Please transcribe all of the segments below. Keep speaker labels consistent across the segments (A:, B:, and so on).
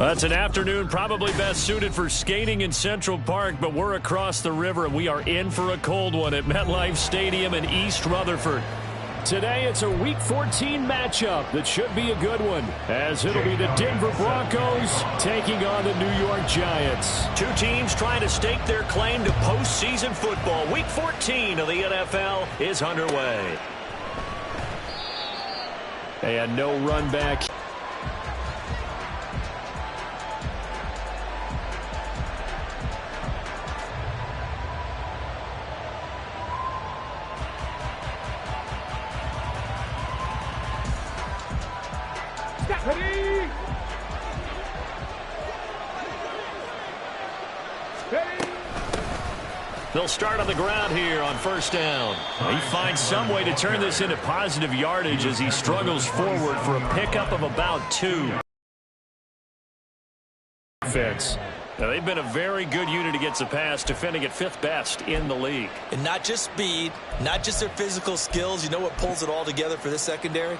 A: It's an afternoon probably best suited for skating in Central Park, but we're across the river and we are in for a cold one at MetLife Stadium in East Rutherford. Today it's a Week 14 matchup that should be a good one, as it'll be the Denver Broncos taking on the New York Giants.
B: Two teams trying to stake their claim to postseason football. Week 14 of the NFL is underway.
A: And no run back.
B: They'll start on the ground here on first down.
A: He finds some way to turn this into positive yardage as he struggles forward for a pickup of about 2. Defense. Now, they've been a very good unit against the pass, defending at 5th best in the league.
C: And not just speed, not just their physical skills. You know what pulls it all together for this secondary?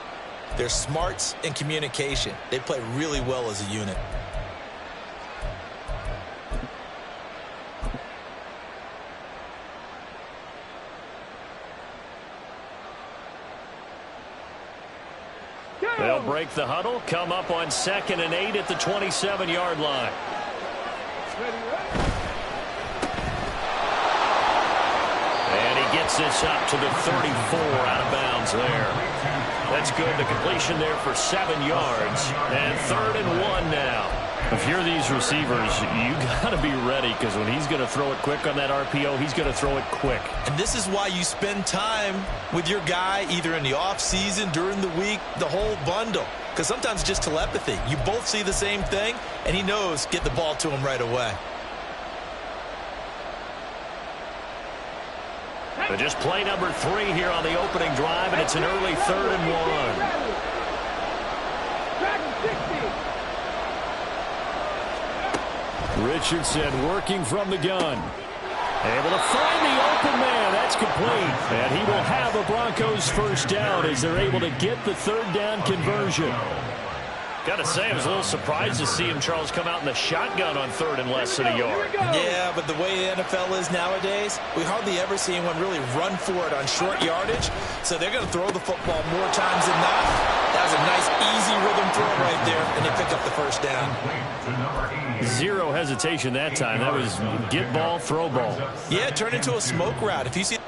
C: Their smarts and communication. They play really well as a unit.
A: They'll break the huddle, come up on 2nd and 8 at the 27-yard line. And he gets this up to the 34 out of bounds there. That's good. The completion there for 7 yards. And 3rd and 1 now. If you're these receivers, you got to be ready, because when he's going to throw it quick on that RPO, he's going to throw it quick.
C: And this is why you spend time with your guy either in the offseason, during the week, the whole bundle. Because sometimes it's just telepathy. You both see the same thing, and he knows get the ball to him right away.
A: But just play number 3 here on the opening drive, and it's an early 3rd and 1. Richardson working from the gun. Able to find the open man. That's complete. And he will have a Broncos first down as they're able to get the 3rd down conversion. Got to say, I was a little surprised to see him, Charles, come out in the shotgun on 3rd and less than a yard.
C: Yeah, but the way the NFL is nowadays, we hardly ever see anyone really run for it on short yardage. So they're going to throw the football more times than not. That was a nice, easy rhythm throw right there, and they pick up the first down.
A: 0 hesitation that time. That was get ball, throw ball.
C: Yeah, it turned into a smoke route. If you see...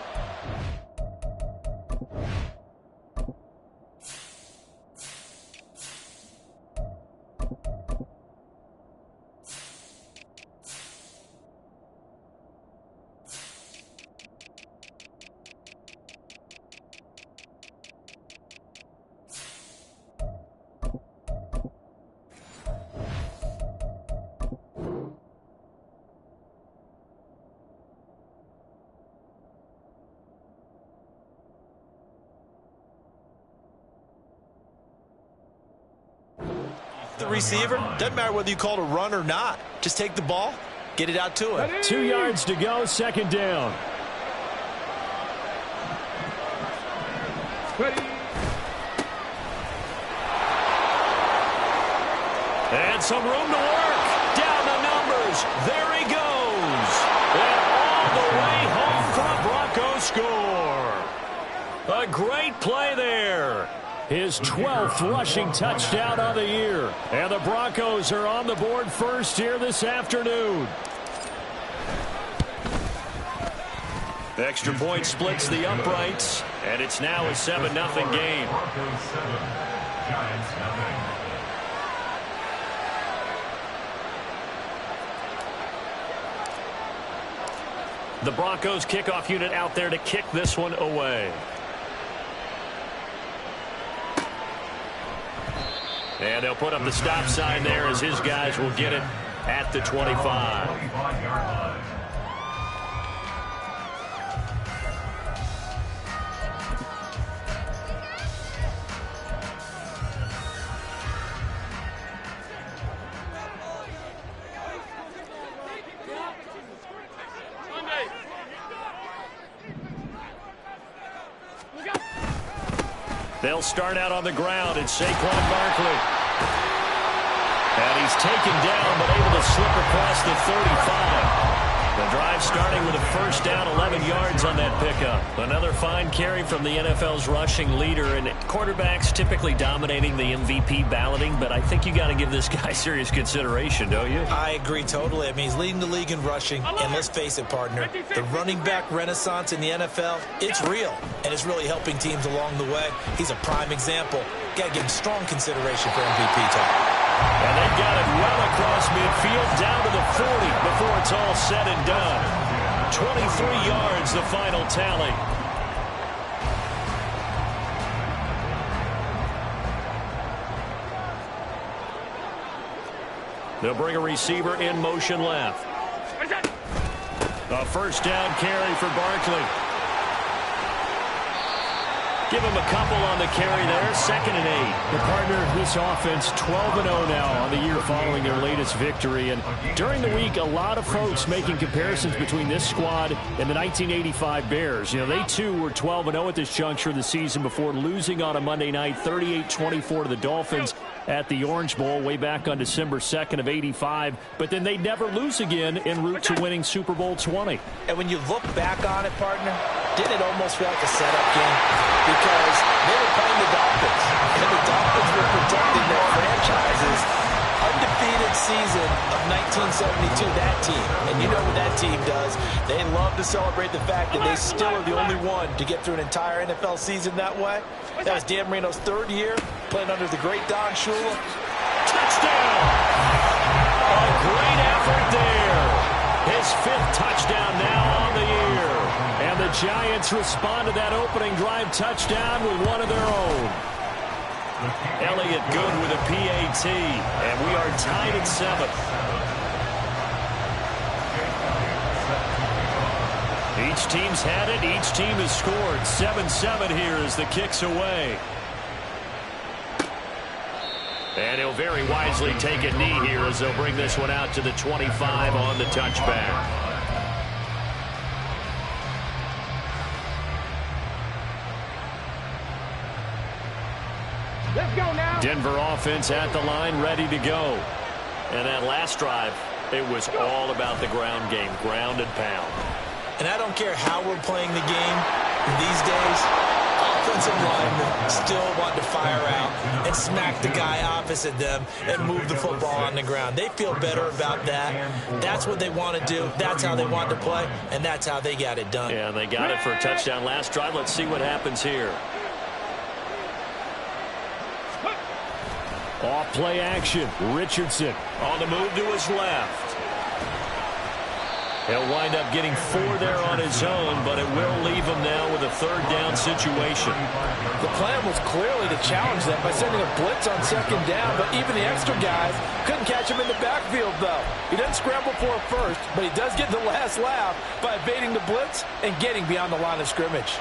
C: the receiver, doesn't matter whether you call it a run or not. Just take the ball, get it out to him.
A: 2 yards to go, 2nd down. And some room to work. Down the numbers. There he goes. And all the way home for a Broncos score. A great play there. His 12th rushing touchdown on the year. And the Broncos are on the board first here this afternoon. The extra point splits the uprights, and it's now a 7-0 game. The Broncos kickoff unit out there to kick this one away. And they'll put up the stop sign there as his guys will get it at the 25. They'll start out on the ground. It's Saquon Barkley. And he's taken down, but able to slip across the 35. The drive starting with a first down, 11 yards on that pickup. Another fine carry from the NFL's rushing leader, and quarterbacks typically dominating the MVP balloting, but I think you got to give this guy serious consideration, don't you?
C: I agree totally. I mean, he's leading the league in rushing, and let's face it, partner, the running back renaissance in the NFL, it's real, and it's really helping teams along the way. He's a prime example. Got to give him strong consideration for MVP time.
A: And they got it well across midfield, down to the 40 before it's all said and done. 23 yards, the final tally. They'll bring a receiver in motion left. A first down carry for Barkley. Give him a couple on the carry there. 2nd and 8.
B: The partner, this offense 12-0 now on the year following their latest victory. And during the week, a lot of folks making comparisons between this squad and the 1985 Bears. You know, they too were 12-0 at this juncture of the season before losing on a Monday night 38-24 to the Dolphins at the Orange Bowl way back on December 2nd of 85. But then they'd never lose again en route to winning Super Bowl 20.
C: And when you look back on it, partner, didn't it almost feel like a setup game? Because they were playing the Dolphins, and the Dolphins were protecting their franchise's undefeated season of 1972, that team. And you know what that team does. They love to celebrate the fact that they still are the only one to get through an entire NFL season that way. That was Dan Marino's 3rd year, playing under the great Don Shula.
A: Touchdown! A great effort there. His 5th touchdown now on the year. And the Giants respond to that opening drive touchdown with one of their own. Elliott good with a PAT, and we are tied at 7. Each team's had it. Each team has scored. 7-7 here as the kick's away. And he'll very wisely take a knee here as they'll bring this one out to the 25 on the touchback.
D: Let's go now.
A: Denver offense at the line, ready to go. And that last drive, it was all about the ground game, ground and pound.
C: And I don't care how we're playing the game these days, offensive linemen still want to fire out and smack the guy opposite them and move the football on the ground. They feel better about that. That's what they want to do. That's how they want to play, and that's how they got it done.
A: Yeah, they got it for a touchdown last drive. Let's see what happens here.
B: Off play action. Richardson
A: on the move to his left. He'll wind up getting 4 there on his own, but it will leave him now with a 3rd down situation.
E: The plan was clearly to challenge them by sending a blitz on 2nd down, but even the extra guys couldn't catch him in the backfield, though. He doesn't scramble for it first, but he does get the last laugh by evading the blitz and getting beyond the line of scrimmage.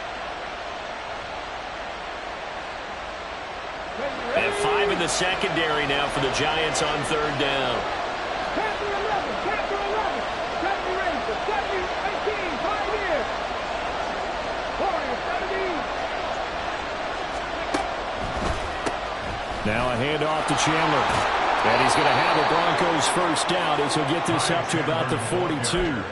A: And 5 in the secondary now for the Giants on 3rd down.
B: Now a handoff to Chandler. And he's going to have the Broncos first down as he'll get this up to about the 42.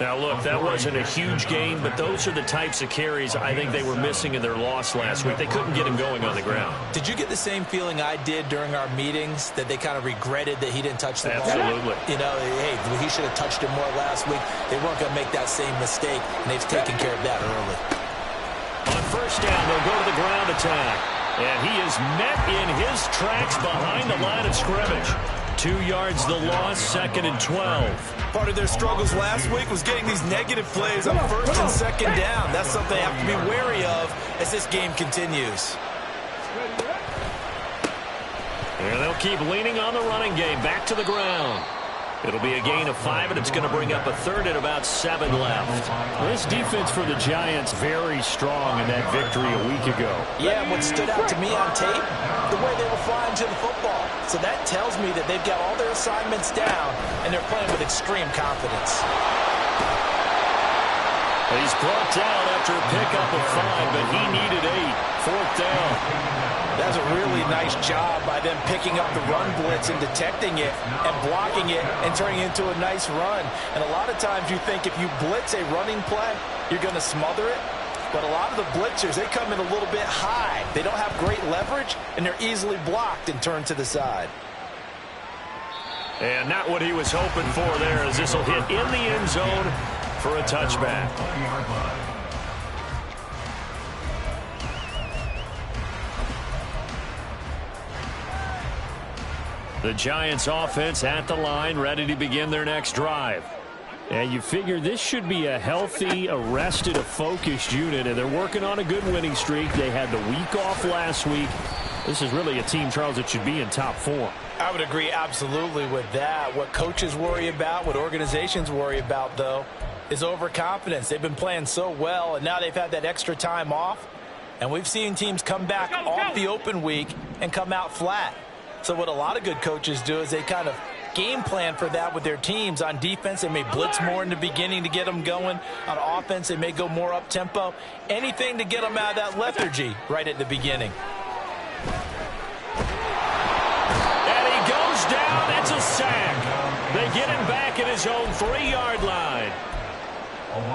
A: Now, look, that wasn't a huge gain, but those are the types of carries I think they were missing in their loss last week. They couldn't get him going on the ground.
C: Did you get the same feeling I did during our meetings, that they kind of regretted that he didn't touch the ball?
A: Absolutely.
C: You know, hey, he should have touched it more last week. They weren't going to make that same mistake, and they've taken care of that early.
A: On 1st down, they'll go to the ground attack. And he is met in his tracks behind the line of scrimmage. 2 yards the loss, 2nd and 12.
C: Part of their struggles last week was getting these negative plays on 1st and 2nd down. That's something they have to be wary of as this game continues.
A: And they'll keep leaning on the running game. Back to the ground. It'll be a gain of 5, and it's going to bring up a 3rd and about 7 left.
B: This defense for the Giants very strong in that victory a week ago.
C: Yeah, and what stood out to me on tape, the way they were flying to the football. So that tells me that they've got all their assignments down, and they're playing with extreme confidence.
A: He's brought down after a pickup of 5, but he needed 8. Fourth down.
C: That's a really nice job by them picking up the run blitz and detecting it and blocking it and turning it into a nice run. And a lot of times you think if you blitz a running play, you're going to smother it. But a lot of the blitzers, they come in a little bit high. They don't have great leverage, and they're easily blocked and turned to the side.
A: And not what he was hoping for there, as this will hit in the end zone for a touchback. The Giants offense at the line, ready to begin their next drive. And you figure this should be a healthy, a rested, a focused unit, and they're working on a good winning streak. They had the week off last week. This is really a team, Charles, that should be in top form.
E: I would agree absolutely with that. What coaches worry about, what organizations worry about, though, is overconfidence. They've been playing so well, and now they've had that extra time off. And we've seen teams come back off the open week and come out flat. So what a lot of good coaches do is they kind of game plan for that with their teams. On defense, they may blitz more in the beginning to get them going. On offense, they may go more up-tempo. Anything to get them out of that lethargy right at the beginning.
A: And he goes down. It's a sack. They get him back at his own 3-yard line.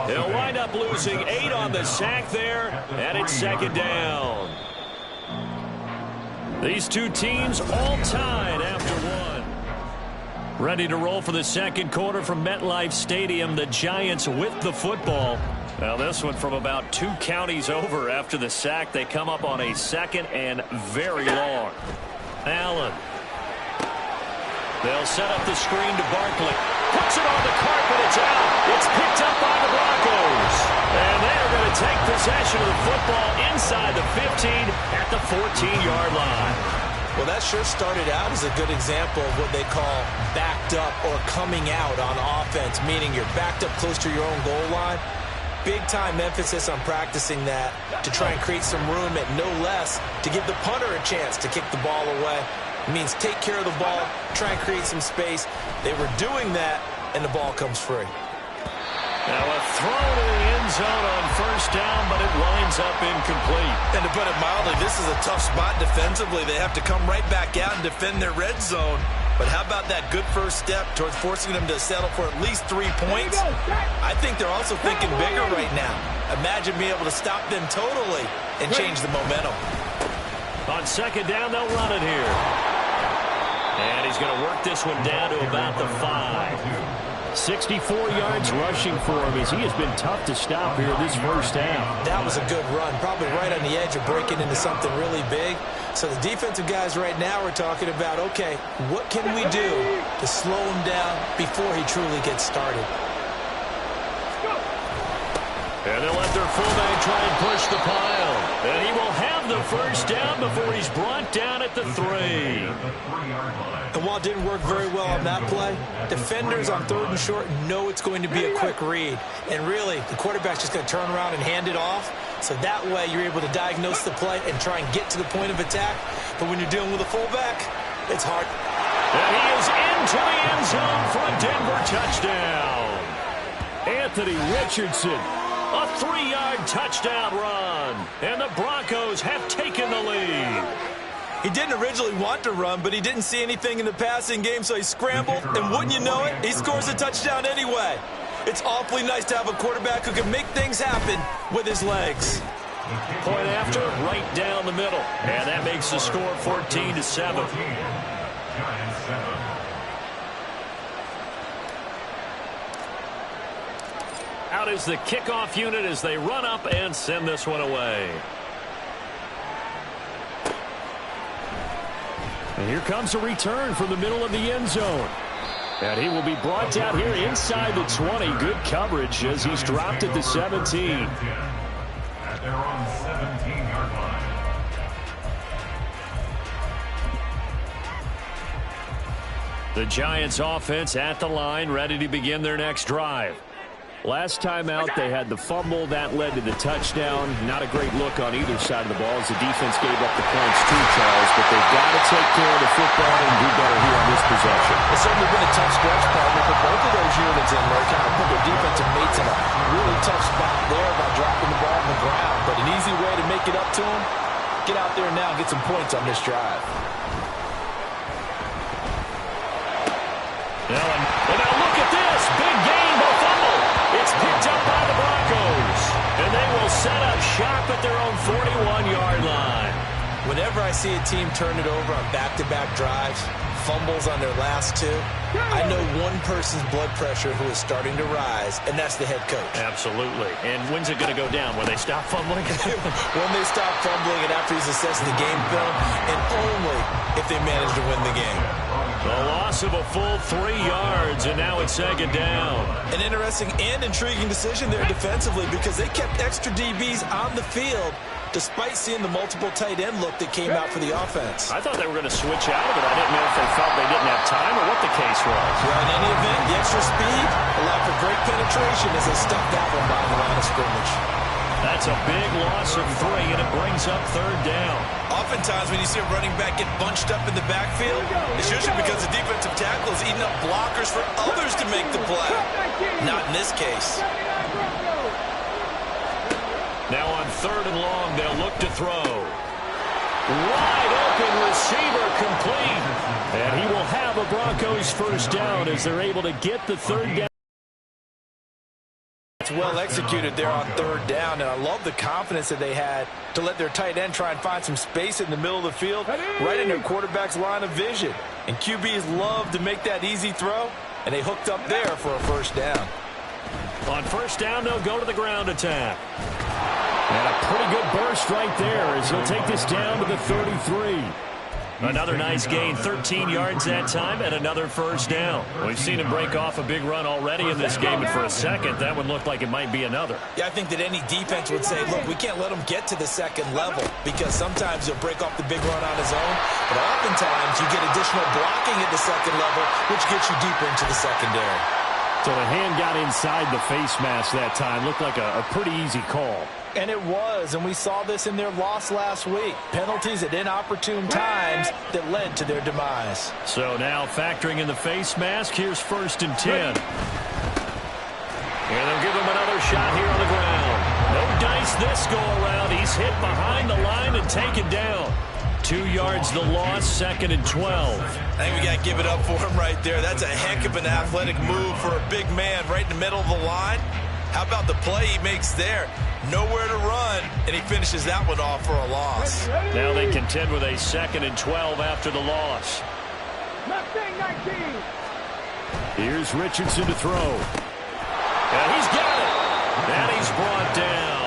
A: They'll wind up losing 8 on the sack there, and it's second down. These two teams all tied after 1. Ready to roll for the second quarter from MetLife Stadium. The Giants with the football. Now this one from about 2 counties over after the sack. They come up on a second and very long. Allen. They'll set up the screen to Barkley. Puts it on the carpet. It's out. It's picked up by the Broncos. And they're going to take possession of the football inside the 15 at the 14-yard line.
C: Well, that sure started out as a good example of what they call backed up or coming out on offense, meaning you're backed up close to your own goal line. Big-time emphasis on practicing that to try and create some room at no less to give the punter a chance to kick the ball away. It means take care of the ball, try and create some space. They were doing that, and the ball comes free.
A: Now a throw to the end zone on first down, but it winds up incomplete.
C: And to put it mildly, this is a tough spot defensively. They have to come right back out and defend their red zone. But how about that good first step towards forcing them to settle for at least 3 points? I think they're also thinking bigger right now. Imagine being able to stop them totally and change the momentum.
A: On second down, they'll run it here. And he's going to work this one down to about the 5.
B: 64 yards rushing for him as he has been tough to stop here this first half.
C: That was a good run, probably right on the edge of breaking into something really big. So the defensive guys right now are talking about, okay, what can we do to slow him down before he truly gets started?
A: And they'll let their fullback try and push the pile. And he will have the first down before he's brought down at the 3.
C: And while it didn't work very well on that play, defenders on 3rd and short know it's going to be a quick read. And really, the quarterback's just going to turn around and hand it off. So that way you're able to diagnose the play and try and get to the point of attack. But when you're dealing with a fullback, it's hard.
A: And he is into the end zone for a Denver touchdown.
B: Anthony Richardson.
A: A 3-yard touchdown run. And the Broncos have taken the lead.
C: He didn't originally want to run, but he didn't see anything in the passing game, so he scrambled, and wouldn't you know it, he scores a touchdown anyway. It's awfully nice to have a quarterback who can make things happen with his legs.
A: Point after, right down the middle. And that makes the score 14-7. Out is the kickoff unit as they run up and send this one away.
B: And here comes a return from the middle of the end zone. And he will be brought down here inside the 20. Good coverage as he's dropped at the 17.
D: At their own 17-yard line.
A: The Giants offense at the line, ready to begin their next drive.
B: Last time out, they had the fumble. That led to the touchdown. Not a great look on either side of the ball as the defense gave up the points too, Charles. But they've got to take care of the football and do better here on this possession.
E: It's certainly been a tough stretch, partner, for both of those units in there. Kind of put their defensive mates in a really tough spot there by dropping the ball on the ground. But an easy way to make it up to them, get out there now and get some points on this drive.
A: And now look at this. Big game, a fumble. It's picked up by the Broncos. And they will set up shop at their own 41-yard line.
C: Whenever I see a team turn it over on back-to-back drives, fumbles on their last two, I know one person's blood pressure who is starting to rise, and that's the head coach.
A: Absolutely. And when's it going to go down? When they stop fumbling?
C: When they stop fumbling and after he's assessed the game film, and only if they manage to win the game.
A: A loss of a full 3 yards, and now it's second down.
C: An interesting and intriguing decision there defensively because they kept extra DBs on the field despite seeing the multiple tight end look that came out for the offense.
A: I thought they were going to switch out of it. I didn't know if they felt they didn't have time or what the case was.
C: Well, in any event, the extra speed allowed for great penetration as they stuffed that one by the line of scrimmage.
A: That's a big loss of 3, and it brings up third down.
C: Oftentimes when you see a running back get bunched up in the backfield, it's usually because the defensive tackle is eating up blockers for others to make the play. Not in this case.
A: Now on third and long, they'll look to throw. Wide open receiver complete. And he will have a Broncos first down as they're able to get the third down.
E: It's well executed there on third down, and I love the confidence that they had to let their tight end try and find some space in the middle of the field, right in their quarterback's line of vision. And QBs love to make that easy throw, and they hooked up there for a first down.
A: On first down, they'll go to the ground attack. And a pretty good burst right there as he'll take this down to the 33. Another nice gain, 13 yards that time, and another first down. We've seen him break off a big run already in this game, and for a second, that one looked like it might be another.
C: Yeah, I think that any defense would say, look, we can't let him get to the second level because sometimes he'll break off the big run on his own, but oftentimes you get additional blocking at the second level, which gets you deeper into the secondary.
B: So the hand got inside the face mask that time. Looked like a pretty easy call.
E: And it was, and we saw this in their loss last week. Penalties at inopportune times that led to their demise.
A: So now factoring in the face mask, here's first and 10. And they'll give him another shot here on the ground. No dice this go around. He's hit behind the line and taken down. 2 yards the loss, second and 12.
C: I think we got to give it up for him right there. That's a heck of an athletic move for a big man right in the middle of the line. How about the play he makes there? Nowhere to run, and he finishes that one off for a loss.
A: Now they contend with a second and 12 after the loss.
B: Here's Richardson to throw.
A: And he's got it. And he's brought down.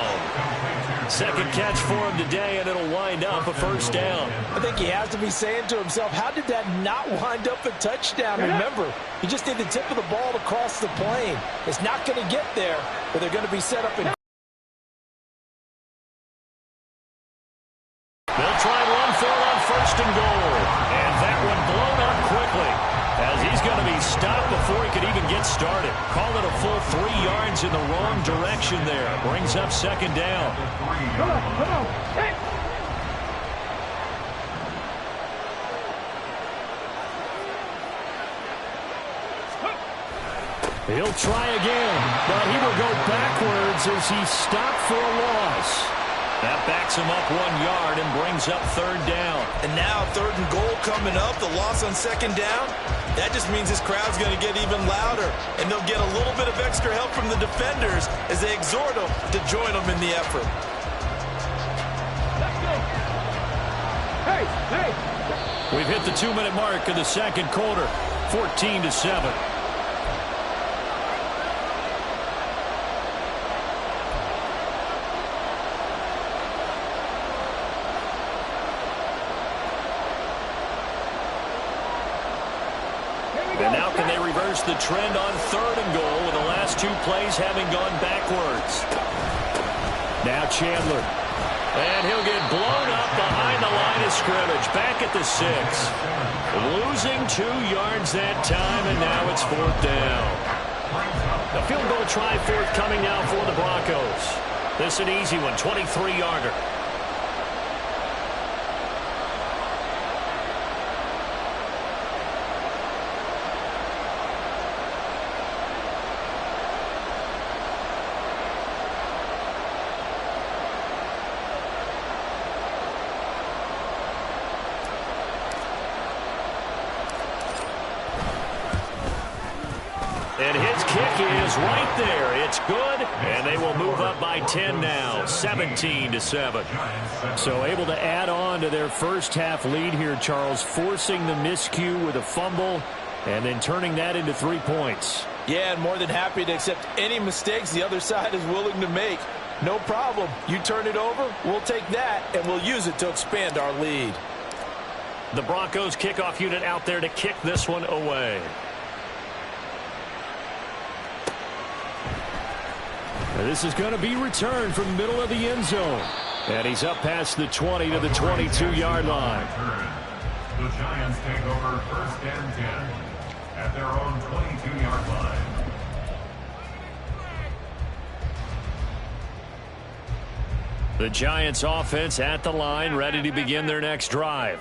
A: Second catch for him today, and it'll wind up a first down.
E: I think he has to be saying to himself, how did that not wind up a touchdown? Remember, you just need the tip of the ball to cross the plane. It's not going to get there, but they're going to be set up in.
A: They'll try and run for it on first and goal. And that one blown up quickly as he's going to be stopped before he could even get started. Call it a full 3 yards in the wrong direction there. Brings up second down.
F: Come on. Hey.
B: He'll try again, but he will go backwards as he's stopped for a loss.
A: That backs him up 1 yard and brings up third down.
C: And now third and goal coming up, the loss on second down. That just means this crowd's going to get even louder, and they'll get a little bit of extra help from the defenders as they exhort them to join them in the effort.
F: Let's go. Hey.
A: We've hit the 2-minute mark of the second quarter, 14-7. And now can they reverse the trend on third and goal with the last 2 plays having gone backwards? Now Chandler. And he'll get blown up behind the line of scrimmage. Back at the 6. Losing 2 yards that time, and now it's fourth down.
B: A field goal try forthcoming now for the Broncos. This is an easy one, 23-yarder. And his kick is right there. It's good, and they will move up by 10 now, 17-7. So able to add on to their first half lead here, Charles, forcing the miscue with a fumble and then turning that into 3 points.
E: Yeah, and more than happy to accept any mistakes the other side is willing to make. No problem. You turn it over, we'll take that, and we'll use it to expand our lead.
B: The Broncos kickoff unit out there to kick this one away. This is going to be returned from the middle of the end zone. And he's up past the 20 to the 22-yard line.
D: The Giants take over 1st and 10 at their own 22-yard line.
B: The Giants offense at the line, ready to begin their next drive.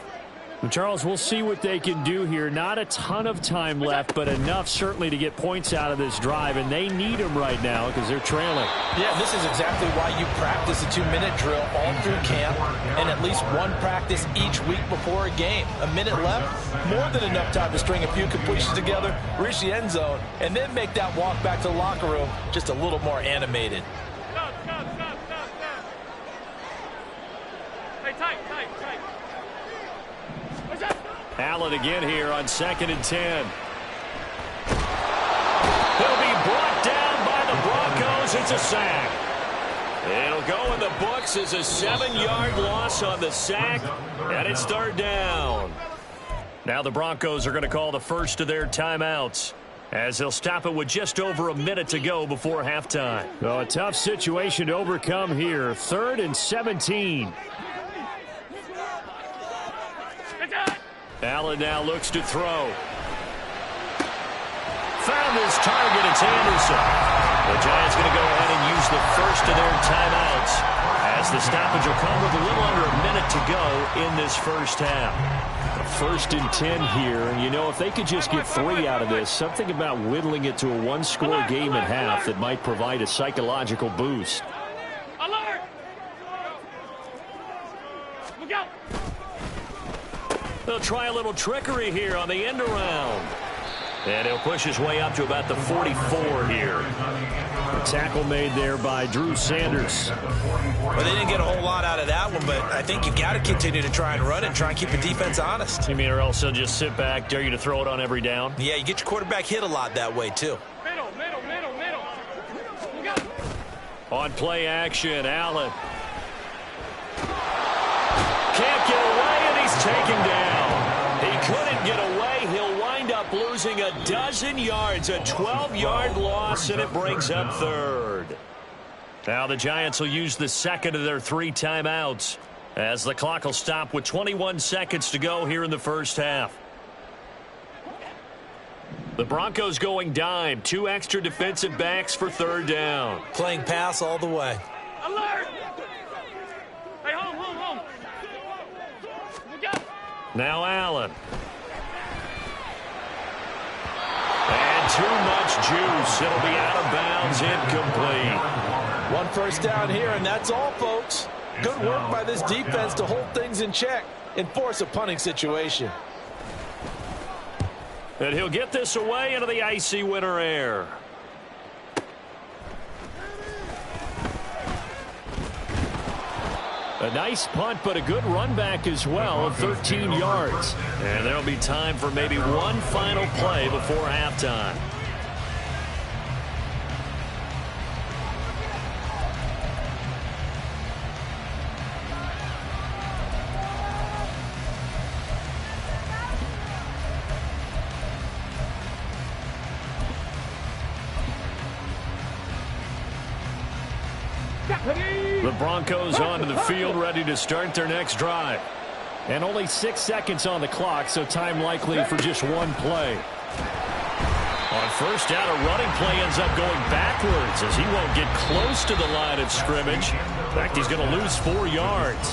B: Charles, we'll see what they can do here. Not a ton of time left, but enough certainly to get points out of this drive, and they need them right now because they're trailing.
E: Yeah, this is exactly why you practice a 2-minute drill all through camp and at least one practice each week before a game. A minute left, more than enough time to string a few completions together, reach the end zone, and then make that walk back to the locker room just a little more animated.
F: Stop. Hey, tight.
B: Allen again here on 2nd and 10. He'll be brought down by the Broncos. It's a sack. It'll go in the books as a 7-yard loss on the sack, and it's 3rd down. Now the Broncos are going to call the first of their timeouts, as they'll stop it with just over a minute to go before halftime. Well, a tough situation to overcome here. 3rd and 17. Allen now looks to throw. Found his target. It's Anderson. The Giants going to go ahead and use the first of their timeouts, as the stoppage will come with a little under a minute to go in this first half. 1st and 10 here, and you know, if they could just get 3 out of this, something about whittling it to a 1-score game at half that might provide a psychological boost.
F: Alert! Look out!
B: They'll try a little trickery here on the end around. And he'll push his way up to about the 44 here. A tackle made there by Drew Sanders.
C: Well, they didn't get a whole lot out of that one, but I think you've got to continue to try and run and try and keep the defense honest.
B: You mean, or else they'll just sit back, dare you to throw it on every down?
C: Yeah, you get your quarterback hit a lot that way, too.
F: Middle. Look out!
B: On play action, Allen. Can't get away, and he's taken down. He couldn't get away. He'll wind up losing a dozen yards, a 12-yard loss, and it brings up 3rd. Now the Giants will use the second of their 3 timeouts, as the clock will stop with 21 seconds to go here in the first half. The Broncos going dime. 2 extra defensive backs for 3rd down.
C: Playing pass all the way.
F: Alert! Hey, home! Look out!
B: Now Allen. And too much juice. It'll be out of bounds, incomplete.
E: 1 first down here, and that's all, folks. Good work by this defense to hold things in check and force a punting situation.
B: And he'll get this away into the icy winter air. A nice punt, but a good run back as well of 13 yards. And there'll be time for maybe one final play before halftime. The Broncos onto the field, ready to start their next drive. And only 6 seconds on the clock, so time likely for just one play. On first down, a running play ends up going backwards as he won't get close to the line of scrimmage. In fact, he's going to lose 4 yards.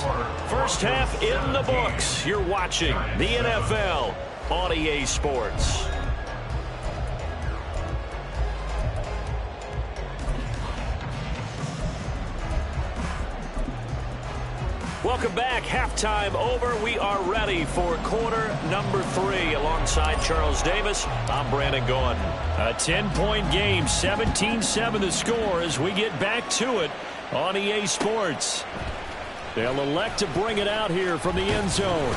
B: First half in the books. You're watching the NFL on EA Sports. Welcome back. Halftime over. We are ready for quarter number 3. Alongside Charles Davis, I'm Brandon Gaughan. A 10-point game, 17-7 the score as we get back to it on EA Sports. They'll elect to bring it out here from the end zone.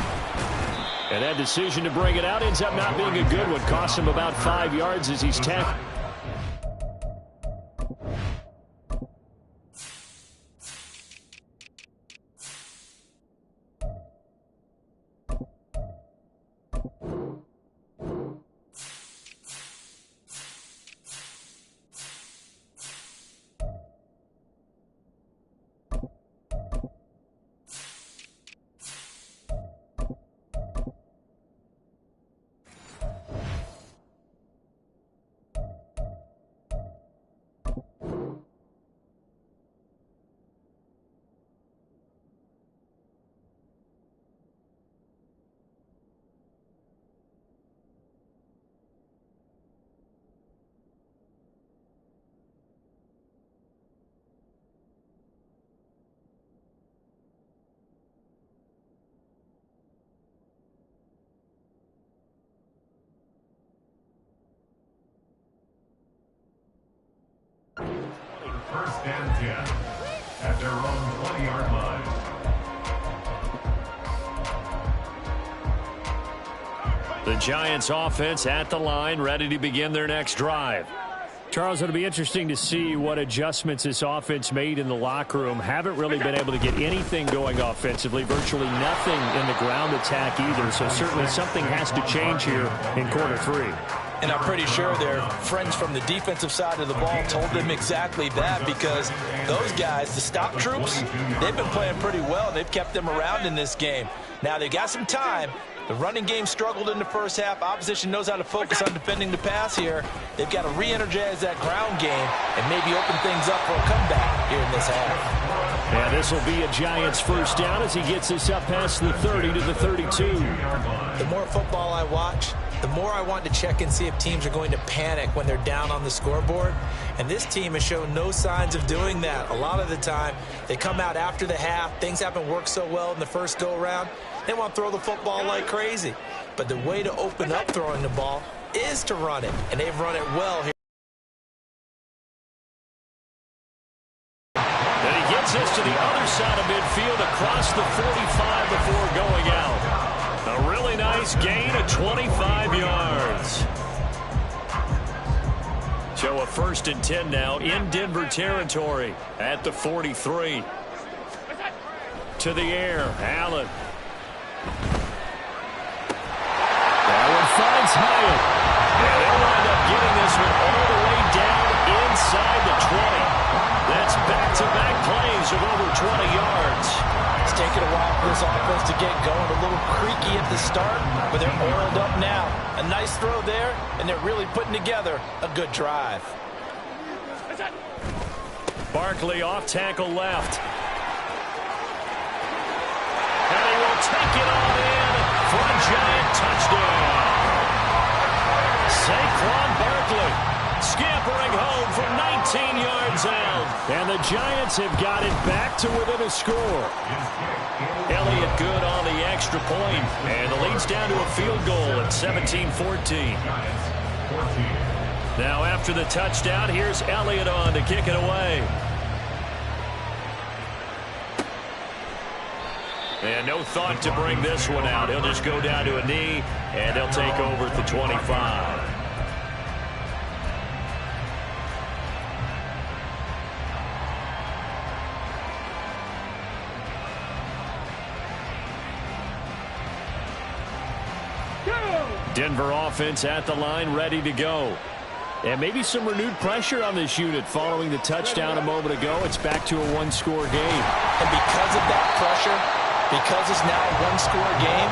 B: And that decision to bring it out ends up not being a good one. Costs him about 5 yards as he's tackled.
D: First and 10 at their own 20-yard line.
B: The Giants offense at the line, ready to begin their next drive. Charles, it'll be interesting to see what adjustments this offense made in the locker room. Haven't really been able to get anything going offensively, virtually nothing in the ground attack either, so certainly something has to change here in quarter 3.
C: And I'm pretty sure their friends from the defensive side of the ball told them exactly that, because those guys, the stop troops, they've been playing pretty well. They've kept them around in this game. Now, they've got some time. The running game struggled in the first half. Opposition knows how to focus on defending the pass here. They've got to re-energize that ground game and maybe open things up for a comeback here in this half.
B: And this will be a Giants first down as he gets this up past the 30 to the 32.
C: The more football I watch, the more I want to check and see if teams are going to panic when they're down on the scoreboard. And this team has shown no signs of doing that. A lot of the time, they come out after the half. Things haven't worked so well in the first go-around. They want to throw the football like crazy. But the way to open up throwing the ball is to run it. And they've run it well here.
B: And he gets this to the other side of midfield across the 45 before going out. A really nice gain of 25 yards. So a 1st and 10 now in Denver territory at the 43. To the air, Allen. That one finds Hyatt. And they'll wind up getting this one all the way down inside the 20. That's back-to-back plays of over 20 yards.
C: It's taken a while for this offense to get going. A little creaky at the start, but they're oiled up now. A nice throw there, and they're really putting together a good drive.
B: Barkley off tackle left. And he will take it all in for a Giant touchdown. Saquon Barkley scampering home from 19 yards out. And the Giants have got it back to within a score. Elliott good on the extra point, and the lead's down to a field goal at 17-14. Now after the touchdown, here's Elliott on to kick it away. And no thought to bring this one out. He'll just go down to a knee, and they'll take over at the 25. Denver offense at the line, ready to go. And maybe some renewed pressure on this unit following the touchdown a moment ago. It's back to a one-score game.
C: And because of that pressure, because it's now a one-score game,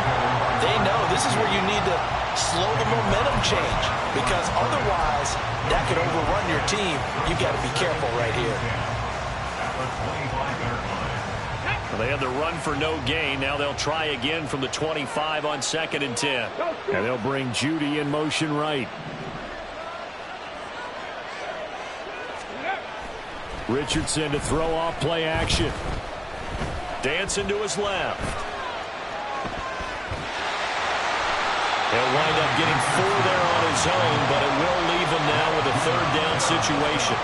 C: they know this is where you need to slow the momentum change, because otherwise that could overrun your team. You got to be careful right here.
B: Well, they had the run for no gain. Now they'll try again from the 25 on 2nd and 10. And they'll bring Judy in motion right. Richardson to throw off play action.
A: Dancing to his left. He'll wind up getting 4 there on his own, but it will leave him now with a 3rd down situation.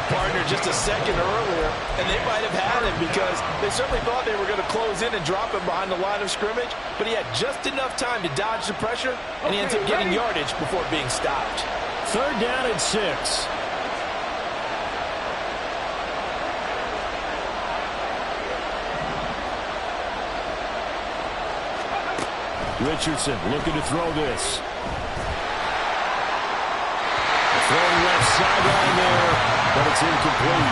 C: Partner just a second earlier, and they might have had him because they certainly thought they were going to close in and drop him behind the line of scrimmage, but he had just enough time to dodge the pressure, and he ends up getting yardage before being stopped.
B: 3rd down and 6. Richardson looking to throw this. Throwing left sideline there, but it's incomplete.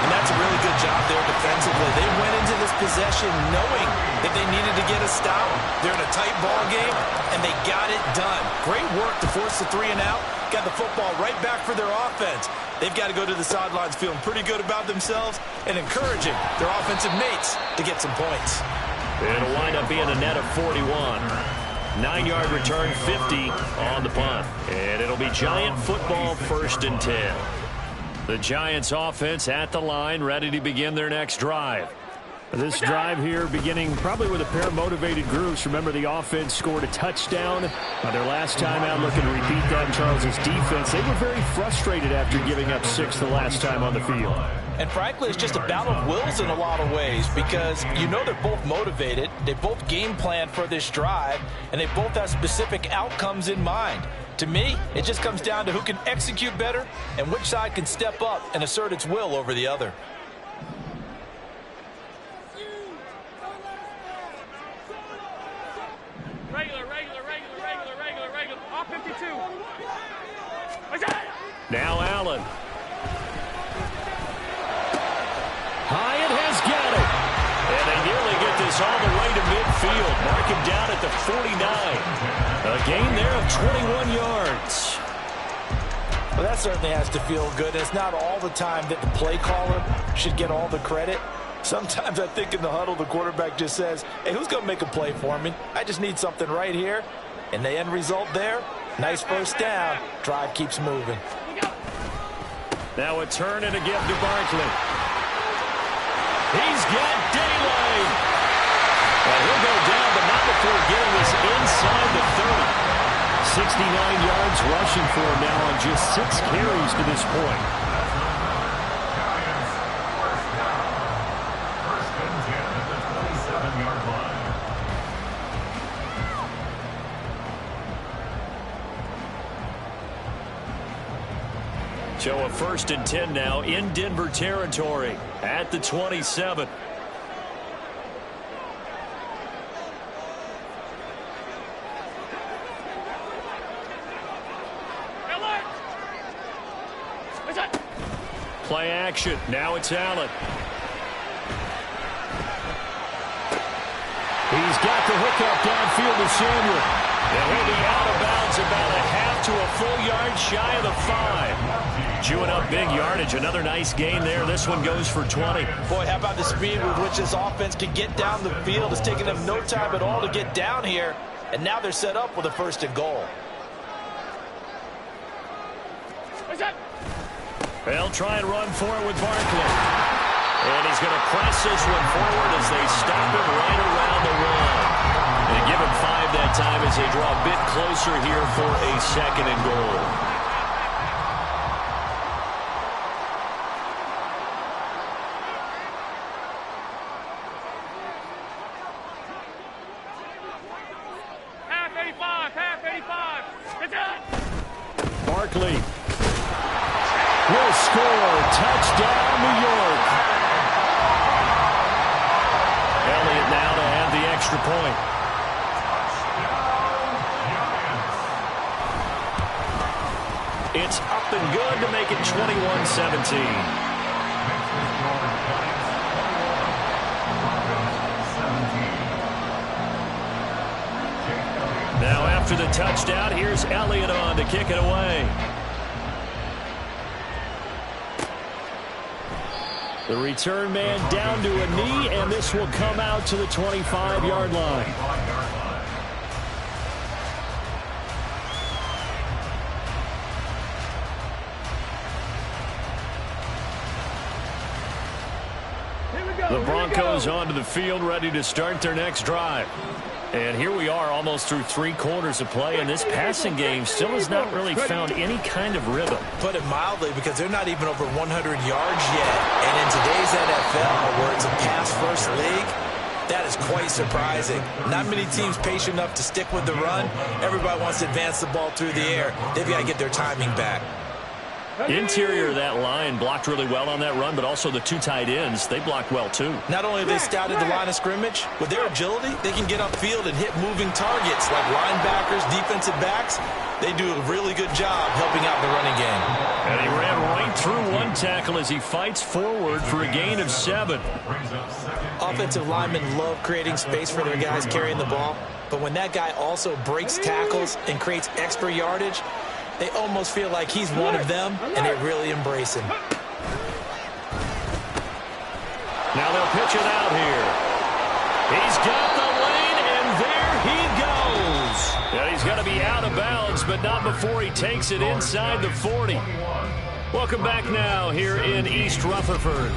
C: And that's a really good job there defensively. They went into this possession knowing that they needed to get a stop. They're in a tight ball game, and they got it done. Great work to force the 3 and out. Got the football right back for their offense. They've got to go to the sidelines feeling pretty good about themselves and encouraging their offensive mates to get some points.
A: It'll wind up being a net of 41. 9-yard return, 50 on the punt. And it'll be Giant football, 1st and 10. The Giants offense at the line, ready to begin their next drive.
B: This drive here beginning probably with a pair of motivated groups. Remember, the offense scored a touchdown their last time out, looking to repeat that in Charles's defense. They were very frustrated after giving up 6 the last time on the field.
C: And frankly, it's just a battle of wills in a lot of ways, because you know they're both motivated, they both game plan for this drive, and they both have specific outcomes in mind. To me, it just comes down to who can execute better and which side can step up and assert its will over the other.
F: Regular. Off 52.
B: Now Allen. Hyatt has got it.
A: And they nearly get this all the way to midfield. Mark him down at the 49. A gain there of 21 yards.
C: Well, that certainly has to feel good. It's not all the time that the play caller should get all the credit. Sometimes I think in the huddle, the quarterback just says, hey, who's going to make a play for me? I just need something right here. And the end result there, nice 1st down. Drive keeps moving.
B: Now a turn and a give to Barkley.
A: He's got daylight. Well, he'll go down, but not before getting this inside the 30.
B: 69 yards rushing for him now on just 6 carries to this point.
D: Giants, 1st down. 1st and 10 at the 27-yard line.
A: So a 1st and 10 now in Denver territory at the 27.
B: Play action. Now it's Allen. He's got the hookup downfield to Samuel.
A: And he'll be out of bounds about a half to a full yard shy of the 5. Chewing up big yardage. Another nice gain there. This one goes for 20.
C: Boy, how about the speed with which this offense can get down the field? It's taken them no time at all to get down here. And now they're set up with a 1st and goal.
A: They'll try and run for it with Barkley. And he's going to press this one forward as they stop him right around the 1. And give him 5 that time as they draw a bit closer here for a 2nd and goal.
F: Half 85. It's it.
B: Barkley will score. Touchdown, New York.
A: Elliott now to have the extra point. It's up and good to make it 21-17.
B: after the touchdown. Here's Elliott on to kick it away. The return man down to a knee, and this will come out to the 25-yard line. The Broncos onto the field, ready to start their next drive. And here we are, almost through 3 quarters of play, and this passing game still has not really found any kind of rhythm.
C: Put it mildly, because they're not even over 100 yards yet. And in today's NFL, where it's a pass-first league, that is quite surprising. Not many teams patient enough to stick with the run. Everybody wants to advance the ball through the air. They've got to get their timing back.
B: Interior of that line blocked really well on that run, but also the 2 tight ends, they blocked well too.
C: Not only have they scouted the line of scrimmage, with their agility, they can get upfield and hit moving targets like linebackers, defensive backs. They do a really good job helping out the running game.
B: And he ran right through 1 tackle as he fights forward for a gain of 7.
C: Offensive linemen love creating space for their guys carrying the ball, but when that guy also breaks tackles and creates extra yardage, they almost feel like he's one of them, and they really embrace him.
B: Now they'll pitch it out here. He's got the lane, and there he goes. And he's going to be out of bounds, but not before he takes it inside the 40. Welcome back now here in East Rutherford.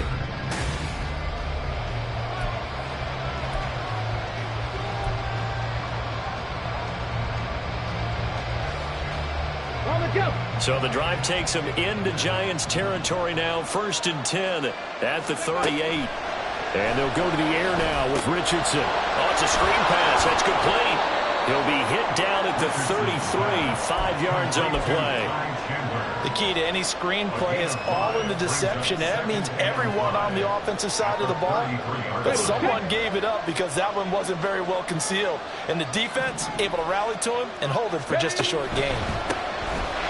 B: So the drive takes him into Giants territory now. 1st and 10 at the 38. And they'll go to the air now with Richardson. Oh, it's a screen pass. That's complete. He'll be hit down at the 33. 5 yards on the play.
E: The key to any screen play is all in the deception. That means everyone on the offensive side of the ball. But someone gave it up because that one wasn't very well concealed. And the defense able to rally to him and hold him for just a short gain.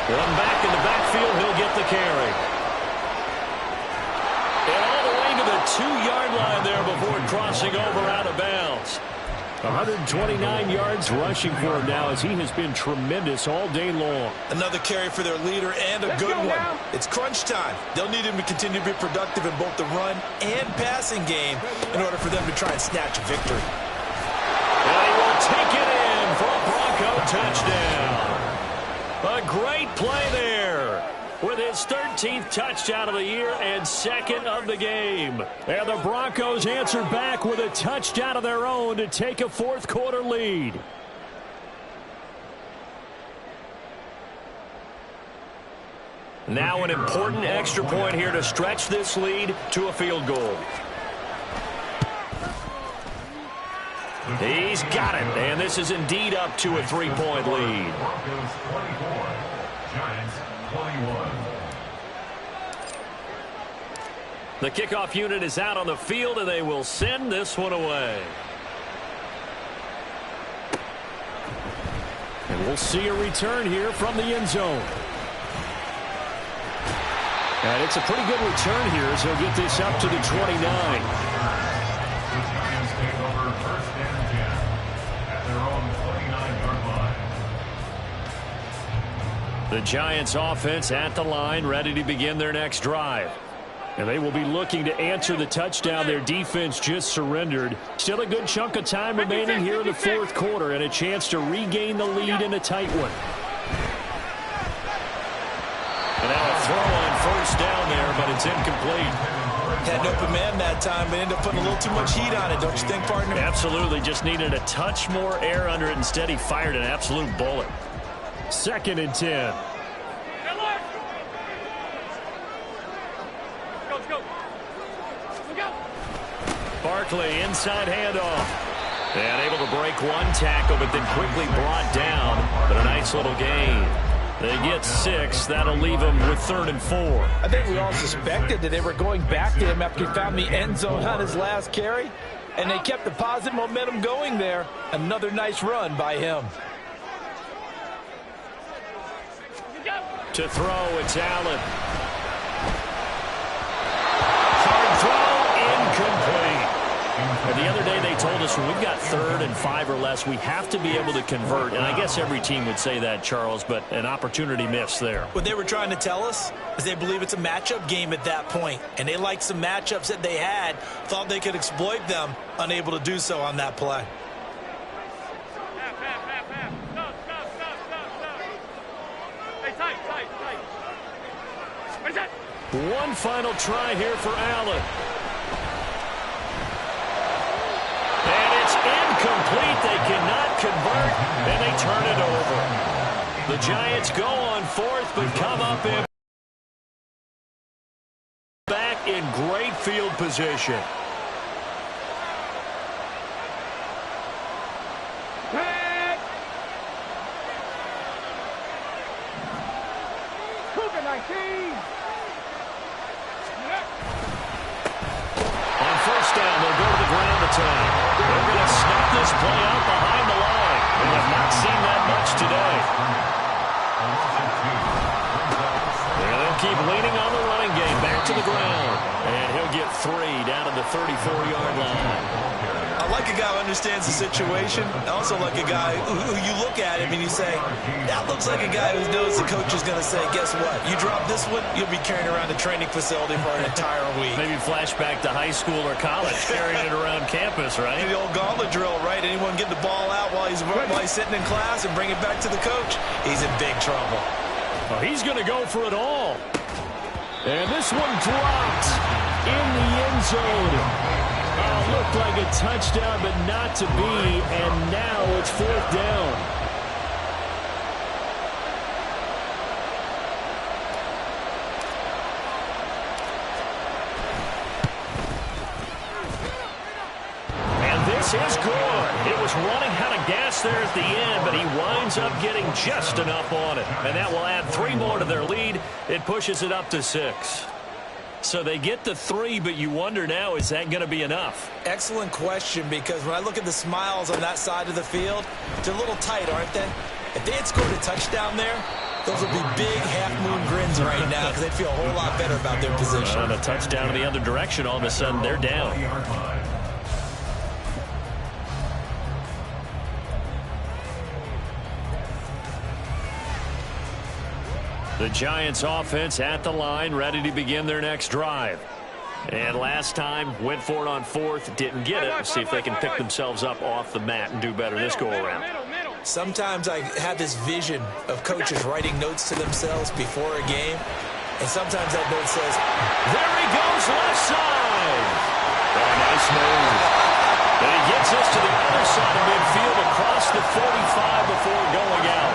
B: One back in the backfield, he'll get the carry. And all the way to the 2-yard line there before crossing over out of bounds. 129 yards rushing for him now as he has been tremendous all day long.
C: Another carry for their leader and a good one. It's crunch time. They'll need him to continue to be productive in both the run and passing game in order for them to try and snatch a victory.
B: And he will take it in for a Bronco touchdown. A great play there with his 13th touchdown of the year and 2nd of the game. And the Broncos answer back with a touchdown of their own to take a 4th quarter lead. Now an important extra point here to stretch this lead to a field goal. He's got it, and this is indeed up to a 3-point lead.
D: Broncos 24, Giants 21.
B: The kickoff unit is out on the field, and they will send this one away. And we'll see a return here from the end zone. And it's a pretty good return here as he'll get this up to the 29. The Giants offense at the line, ready to begin their next drive. And they will be looking to answer the touchdown their defense just surrendered. Still a good chunk of time remaining here in the 4th quarter and a chance to regain the lead in a tight one. And now a throw on 1st down there, but it's incomplete.
C: Had an open man that time, but ended up putting a little too much heat on it, don't you think, partner?
B: Absolutely. Just needed a touch more air under it. Instead, he fired an absolute bullet. 2nd and 10. Barkley, inside handoff. And able to break 1 tackle, but then quickly brought down. But a nice little gain. They get 6. That'll leave them with 3rd and 4.
E: I think we all suspected that they were going back to him after he found the end zone on his last carry. And they kept the positive momentum going there. Another nice run by him.
B: To throw, it's Allen. Hard throw, incomplete. And the other day they told us when we've got 3rd and 5 or less, we have to be able to convert. And I guess every team would say that, Charles, but an opportunity missed there.
C: What they were trying to tell us is they believe it's a matchup game at that point. And they liked some matchups that they had, thought they could exploit them, unable to do so on that play.
B: One final try here for Allen. And it's incomplete. They cannot convert, and they turn it over. The Giants go on 4th, but come up in back in great field position.
F: Cougar 19.
B: On 1st down, they'll go to the ground attack. They're going to snap this play out behind the line. We have not seen that much today. They'll keep leaning on the running game. Back to the ground. And he'll get 3 down to the 34-yard line.
C: I like a guy who understands the situation. I also like a guy who you look at him and you say, that looks like a guy who knows the coach is going to say, guess what? You drop this one, you'll be carrying around the training facility for an entire week.
B: Maybe flashback to high school or college, carrying it around campus, right?
C: The old gauntlet drill, right? Anyone get the ball out while he's sitting in class and bring it back to the coach, he's in big trouble.
B: Well, he's going to go for it all. And this one dropped in the end zone. Looked like a touchdown, but not to be, and now it's 4th down. And this is good. It was running out of gas there at the end, but he winds up getting just enough on it. And that will add 3 more to their lead. It pushes it up to 6. So they get the 3, but you wonder now, is that going to be enough?
C: Excellent question, because when I look at the smiles on that side of the field, they're a little tight, aren't they? If they had scored a touchdown there, those would be big half-moon grins right now because they'd feel a whole lot better about their position.
B: And a touchdown in the other direction, all of a sudden they're down. The Giants offense at the line, ready to begin their next drive. And last time, went for it on 4th, didn't get it. Let's see if they can pick themselves up off the mat and do better this go-around.
C: Sometimes I have this vision of coaches writing notes to themselves before a game, and sometimes that note says,
B: there he goes, left side. Oh, nice move. And he gets us to the other side of midfield across the 45 before going out.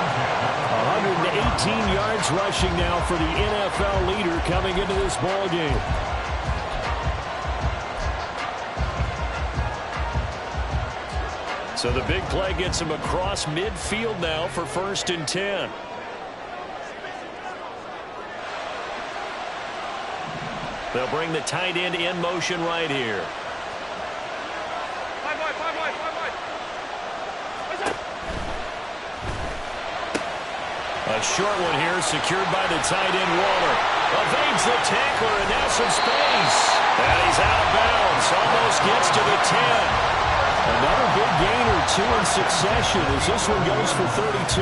B: 118 yards rushing now for the NFL leader coming into this ball game. So the big play gets him across midfield now for 1st and 10. They'll bring the tight end in motion right here. A short one here, secured by the tight end Waller. Evades the tackler, and now some space. And he's out of bounds. Almost gets to the 10. Another big gain or 2 in succession as this one goes for 32.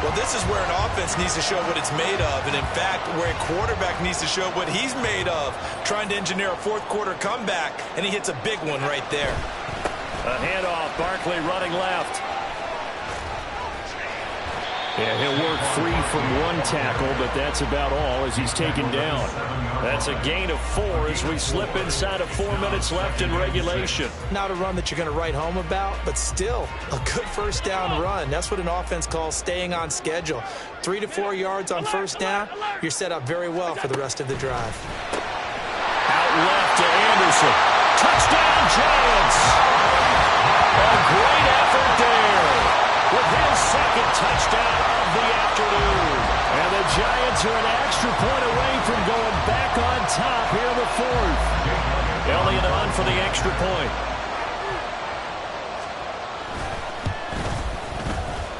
C: Well, this is where an offense needs to show what it's made of. And, in fact, where a quarterback needs to show what he's made of. Trying to engineer a 4th quarter comeback, and he hits a big one right there.
B: A handoff, Barkley running left. Yeah, he'll work free from 1 tackle, but that's about all as he's taken down. That's a gain of 4 as we slip inside of 4 minutes left in regulation.
C: Not a run that you're going to write home about, but still a good 1st down run. That's what an offense calls staying on schedule. 3 to 4 yards on 1st down, you're set up very well for the rest of the drive.
B: Out left to Anderson. Touchdown, Giants! A great effort there with his 2nd touchdown of the afternoon. And the Giants are an extra point away from going back on top here in the 4th. Elliott on for the extra point.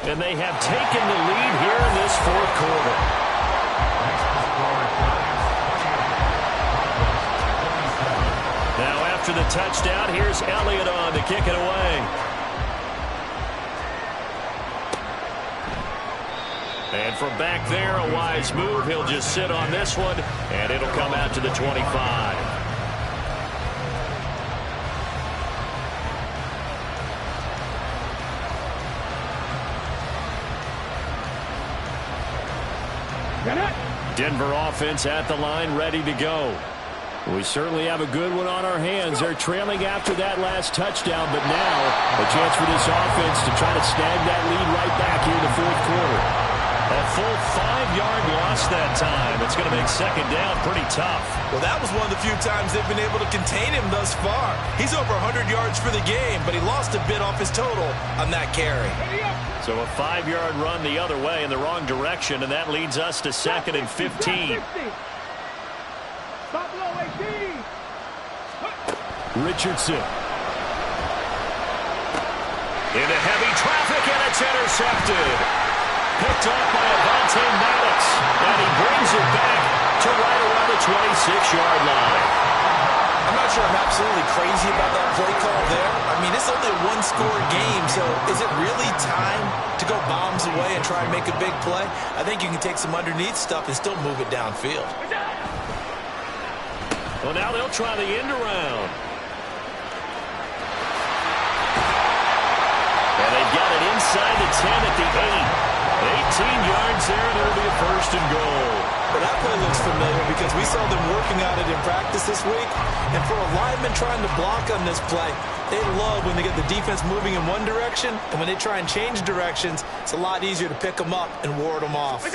B: And they have taken the lead here in this 4th quarter. Now after the touchdown, here's Elliott on to kick it away. And from back there, a wise move. He'll just sit on this one, and it'll come out to the 25. Denver offense at the line, ready to go. We certainly have a good one on our hands. They're trailing after that last touchdown, but now a chance for this offense to try to snag that lead right back here in the fourth quarter. A full 5-yard loss that time. It's going to make second down pretty tough.
C: Well, that was one of the few times they've been able to contain him thus far. He's over 100 yards for the game, but he lost a bit off his total on that carry.
B: So a 5-yard run the other way in the wrong direction, and that leads us to 2nd and 15.
F: Stop below 18.
B: Richardson. Into heavy traffic, and it's intercepted. Picked off by Avonte Maddox, and he brings it back to right around the 26-yard line.
C: I'm not sure I'm absolutely crazy about that play call there. I mean, it's only a one-score game, so is it really time to go bombs away and try and make a big play? I think you can take some underneath stuff and still move it downfield.
B: Well, now they'll try the end around. And they've got it inside the 10 at the 8. 18 yards there, and it'll be a 1st and goal.
C: Well, that play looks familiar because we saw them working on it in practice this week. And for a lineman trying to block on this play, they love when they get the defense moving in one direction, and when they try and change directions, it's a lot easier to pick them up and ward them off.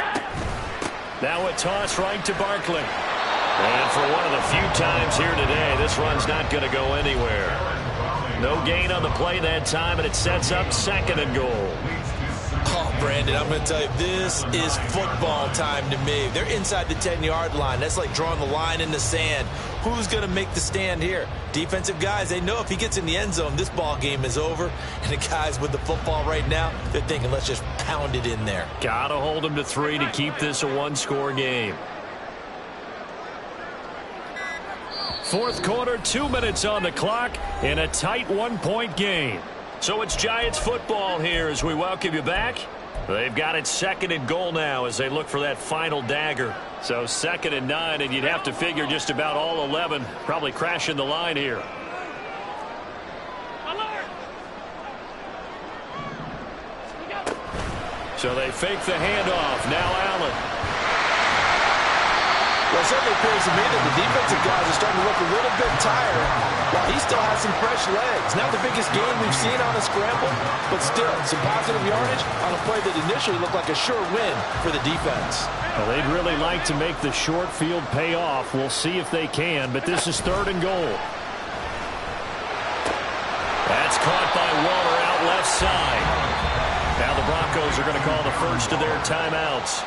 B: Now a toss right to Barkley. And for one of the few times here today, this run's not going to go anywhere. No gain on the play that time, and it sets up 2nd and goal.
C: Oh, Brandon, I'm going to tell you, this is football time to me. They're inside the 10-yard line. That's like drawing the line in the sand. Who's going to make the stand here? Defensive guys, they know if he gets in the end zone, this ball game is over. And the guys with the football right now, they're thinking, let's just pound it in there.
B: Got to hold them to 3 to keep this a one-score game. Fourth quarter, 2 minutes on the clock in a tight 1-point game. So it's Giants football here as we welcome you back. They've got it 2nd and goal now as they look for that final dagger. So 2nd and 9, and you'd have to figure just about all 11 probably crashing the line here. So they fake the handoff. Now Allen.
C: Well, it certainly appears to me that the defensive guys are starting to look a little bit tired while he still has some fresh legs. Not the biggest game we've seen on a scramble, but still some positive yardage on a play that initially looked like a sure win for the defense.
B: Well, they'd really like to make the short field pay off. We'll see if they can, but this is 3rd and goal. That's caught by Waller out left side. Now the Broncos are going to call the first of their timeouts,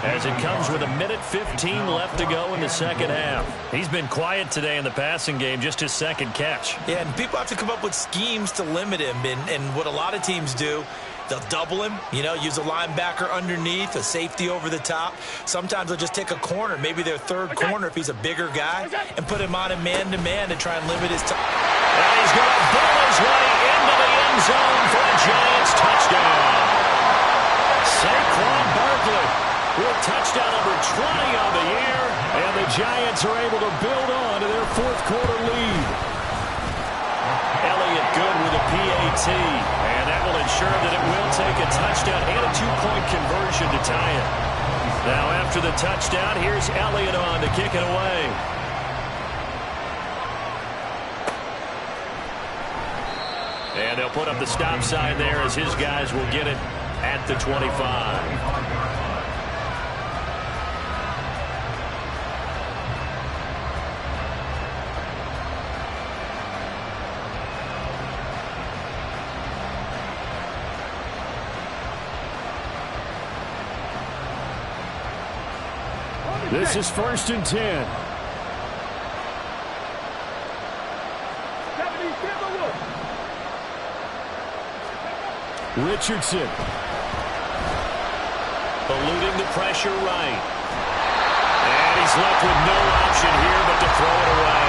B: as it comes with 1:15 left to go in the second half. He's been quiet today in the passing game, just his 2nd catch.
C: Yeah, and people have to come up with schemes to limit him. And what a lot of teams do, they'll double him, use a linebacker underneath, a safety over the top. Sometimes they'll just take a corner, maybe their 3rd corner if he's a bigger guy, and put him on a man-to-man to try and limit his time.
B: And he's going to ball his way into the end zone for a Giants touchdown. Saquon Barkley with touchdown number 20 on the year, and the Giants are able to build on to their 4th quarter lead. Elliott good with a PAT, and that will ensure that it will take a touchdown and a 2-point conversion to tie it. Now after the touchdown, here's Elliott on to kick it away. And they'll put up the stop sign there as his guys will get it at the 25. This is 1st and 10. Richardson. Eluding the pressure right. And he's left with no option here but to throw it away.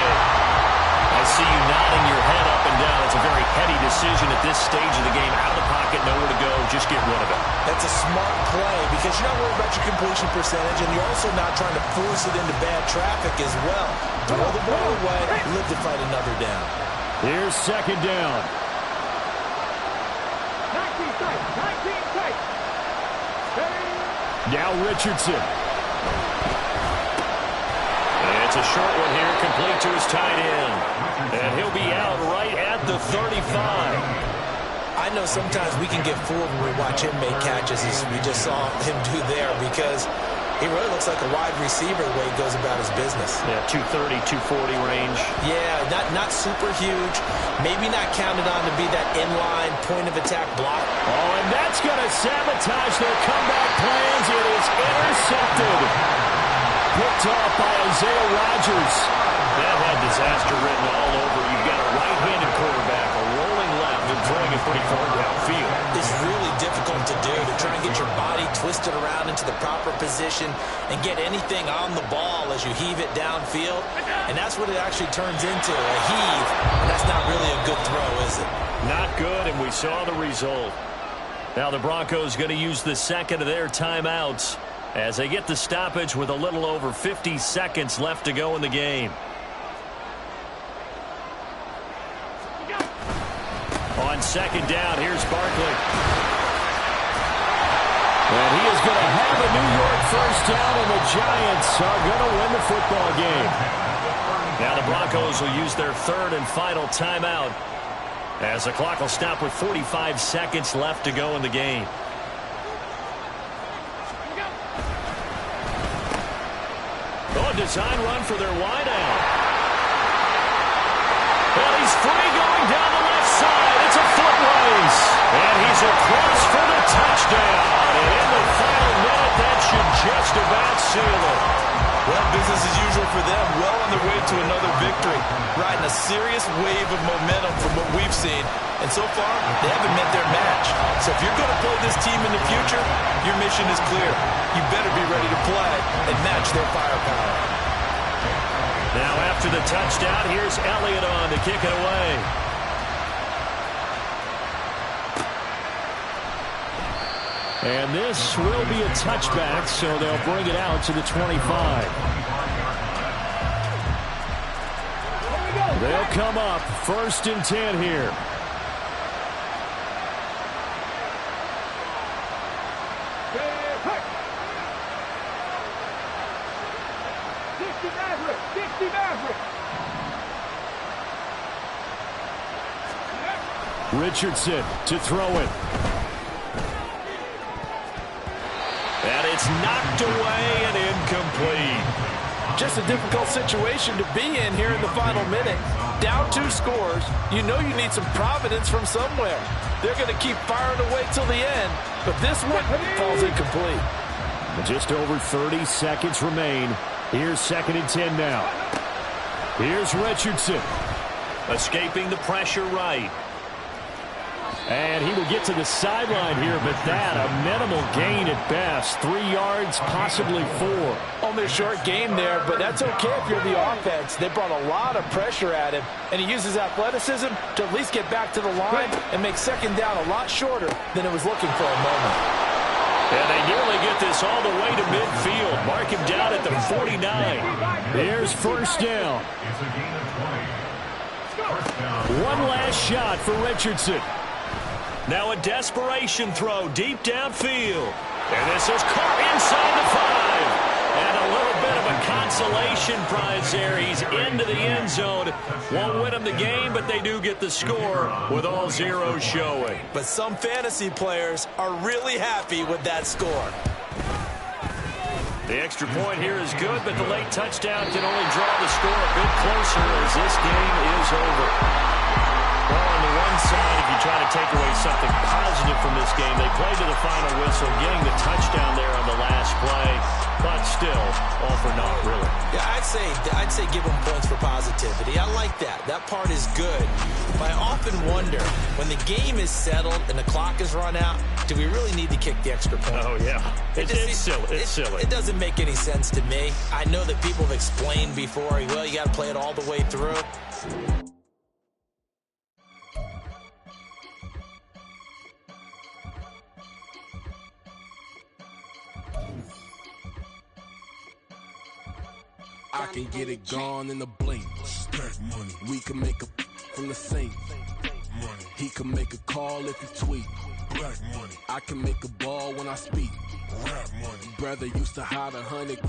B: A
A: I see you nodding your head up and down. It's a very heady decision at this stage of the game. Out of the pocket, nowhere to go. Just get rid of it.
C: That's a smart play because you're not worried about your completion percentage, and you're also not trying to force it into bad traffic as well. Throw the ball away, live to fight another down.
B: Here's second down.
F: 19 tight. 19 tight.
B: Now Richardson.
A: It's a short one here, complete to his tight end. And he'll be out right at the 35.
C: I know sometimes we can get fooled when we watch him make catches, as we just saw him do there, because he really looks like a wide receiver the way he goes about his business.
A: Yeah, 230, 240 range.
C: Yeah, not super huge. Maybe not counted on to be that inline point-of-attack block.
B: Oh, and that's going to sabotage their comeback plans. It is intercepted. Picked off by Isaiah Rodgers.
A: That had disaster written all over. You've got a right-handed quarterback, a rolling left, and throwing it pretty far downfield.
C: It's really difficult to do, to try and get your body twisted around into the proper position and get anything on the ball as you heave it downfield. And that's what it actually turns into, a heave. And that's not really a good throw, is it?
A: Not good, and we saw the result. Now the Broncos going to use the second of their timeouts as they get the stoppage with a little over 50 seconds left to go in the game. On second down, here's Barkley.
B: And he is going to have a New York first down, and the Giants are going to win the football game.
A: Now the Broncos will use their third and final timeout as the clock will stop with 45 seconds left to go in the game. Oh, design run for their wideout. Well, he's free going down the left side. It's a foot race. And he's across for the touchdown. And in the final minute, that should just about seal it.
C: Well, business as usual for them. Well on their way to another victory. Riding a serious wave of momentum from what we've seen. And so far, they haven't met their match. So if you're going to play this team in the future, your mission is clear. You better be ready to play and match their firepower.
A: Now after the touchdown, here's Elliott on to kick it away.
B: And this will be a touchback, so they'll bring it out to the 25. They'll come up first and 10 here. Richardson to throw it.
A: And it's knocked away and incomplete.
E: Just a difficult situation to be in here in the final minute. Down 2 scores. You know you need some providence from somewhere. They're going to keep firing away till the end, but this one falls incomplete.
B: Just over 30 seconds remain. Here's second and 10 now. Here's Richardson.
A: Escaping the pressure right.
B: And he will get to the sideline here, but that a minimal gain at best. 3 yards, possibly 4.
E: Only a short game there, but that's okay if you're the offense. They brought a lot of pressure at him, and he uses athleticism to at least get back to the line and make second down a lot shorter than it was looking for a moment.
A: And they nearly get this all the way to midfield. Mark him down at the 49.
B: Here's first down. One last shot for Richardson.
A: Now a desperation throw deep downfield. And this is caught inside the 5. And a little bit of a consolation prize there. He's into the end zone. Won't win him the game, but they do get the score with all zeros showing.
C: But some fantasy players are really happy with that score.
A: The extra point here is good, but the late touchdown can only draw the score a bit closer as this game is over. Well, on the one side, if you try to take away something positive from this game, they played to the final whistle, getting the touchdown there on the last play, but still, all for naught, really.
C: Yeah, I'd say give them points for positivity. I like that. That part is good. But I often wonder, when the game is settled and the clock is run out, do we really need to kick the extra point?
A: Oh, yeah. It's silly. It's silly.
C: It doesn't make any sense to me. I know that people have explained before, well, you got to play it all the way through.
G: I can get it gone in a blink. Stack money. We can make a from the sink. Money. He can make a call if he tweet. Black money. I can make a ball when I speak. Rap money. Brother used to hide 100.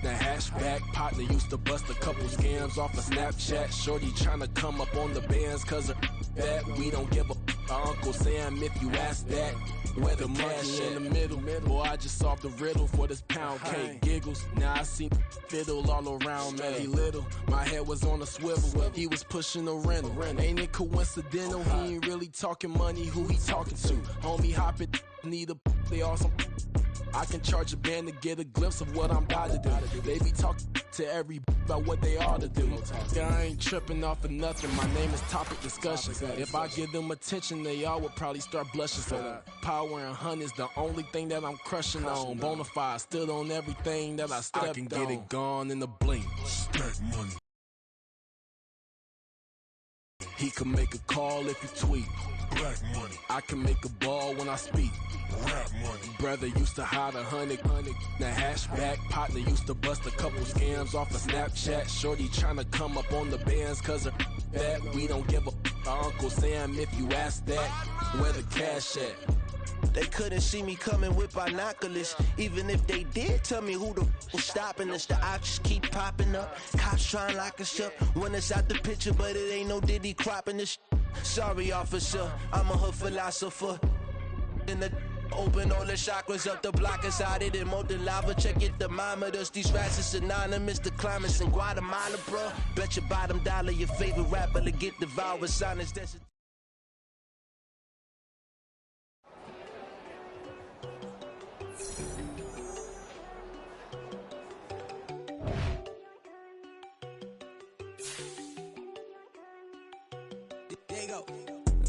G: The hashback partner used to bust a couple scams off of Snapchat. Shorty tryna come up on the bands cause of that. We don't give a Uncle Sam if you ask that. Where the cash in the middle. Boy, I just solved the riddle for this pound cake. Giggles, now I see fiddle all around me. He little, my head was on a swivel. He was pushing a rental. Ain't it coincidental? He ain't really talking money, who he talking to? Homie hopping, need a they awesome. I can charge a band to get a glimpse of what I'm about to do. They be talking to every about what they ought to do. Yeah, I ain't tripping off of nothing. My name is topic discussion. If I give them attention, they all would probably start blushing. So power and hunt is the only thing that I'm crushing on. Bonafide, stood on everything that I stepped on. I can get it gone in a blink. Stack money. He can make a call if he tweet. Black money. I can make a ball when I speak. Rap money. Brother used to hide 100. The hashback partner used to bust a couple scams off of Snapchat. Shorty tryna come up on the bands cause of that. We don't give a Uncle Sam if you ask that. Where the cash at?
H: They couldn't see me coming with binoculars. Even if they did, tell me who the was stopping us. The options keep popping up. Cops trying to lock us up. When it's out the picture, but it ain't no Diddy cropping this. Sorry, officer, I'm a hood philosopher. In the open all the chakras up, the block inside it and molten lava. Check it, thermometers. These rats is synonymous. The climates in Guatemala, bro. Bet your bottom dollar your favorite rapper to get devoured. Silence, that's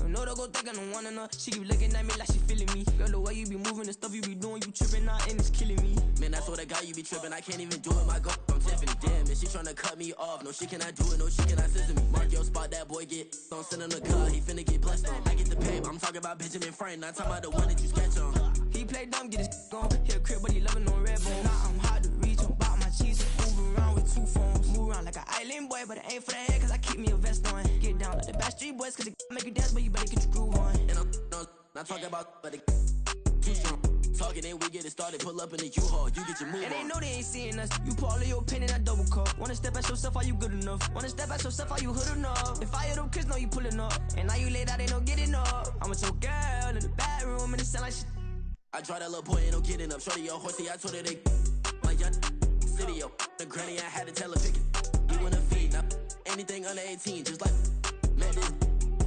I: No, don't go think I don't wanna know. She keep looking at me like she feeling me. Girl, the way you be moving, the stuff you be doing, you tripping out and it's killing me.
J: Man, I swear to God, you be tripping. I can't even do it. My girl, I'm Tiffany. Damn, and she tryna cut me off. No, she cannot do it. No, she cannot scissor me. Mark your spot, that boy get. Don't send him the car. He finna get blessed on. I get the pay, but I'm talking about Benjamin Franklin. Not talking about the one that you sketch on.
I: He play dumb, get his on. Hit a crib, but he loving on red bone. Now I'm hard to reach. I'm about my cheese. Move around with two phones. Move around like an island boy, but it ain't for the head, cause I keep me a vest on. Get down like the Backstreet Boys, cause it make you dance, but you better get your groove on.
J: And I'm not talking about, but it too strong. Talking, then we get it started. Pull up in the U-Haul, you get your move
I: and
J: on.
I: they know they ain't seeing us. You pull all of your pen in that double cup. Wanna step at yourself, are you good enough? Wanna step at yourself, are you hood enough? If I hear them kids know you pulling up, and now you laid out, they don't get enough. I'm with your girl in the bedroom, and it sound like shit.
J: I draw that little boy, ain't no getting up. Shorty, your horsey, I told her they my young city, yo. The granny, I had to tell her pick it. You wanna feed, now anything under 18, just like met this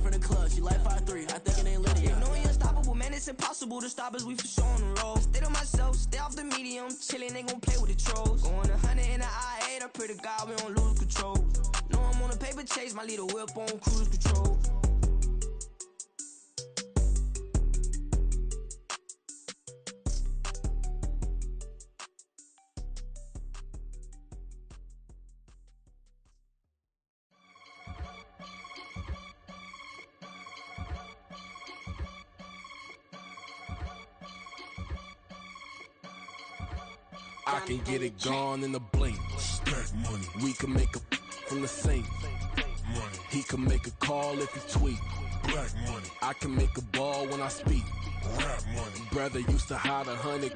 J: from the club. She like 5'3", I think it ain't Lydia.
I: You know we unstoppable, man, it's impossible to stop us, we for sure on the road. Stay to myself, stay off the medium, chillin', ain't gon' play with the trolls. Going 100 in the I-8, I pray to God we don't lose control. Know I'm on a paper chase, my little whip on cruise control.
G: I can get it gone in a blink. Stack money. We can make a from the sink. Money. He can make a call if he tweet. Black money. I can make a ball when I speak. Rap money. Brother used to hide 100.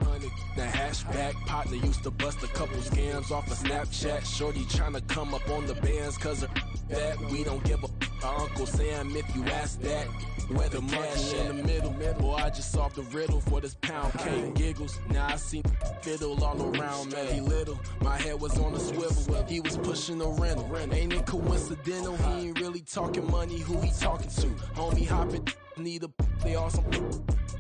G: The hashback partner used to bust a couple scams off of Snapchat. Shorty tryna come up on the bands cause of that. We don't give a Uncle Sam if you ask that. Where the cash in the middle. Boy, I just solved the riddle for this pound cake. Giggles, now I see fiddle all around me. He little, my head was on a swivel. He was pushing a rental. Ain't it coincidental? He ain't really talking money, who he talking to? Homie hopping, need a they awesome.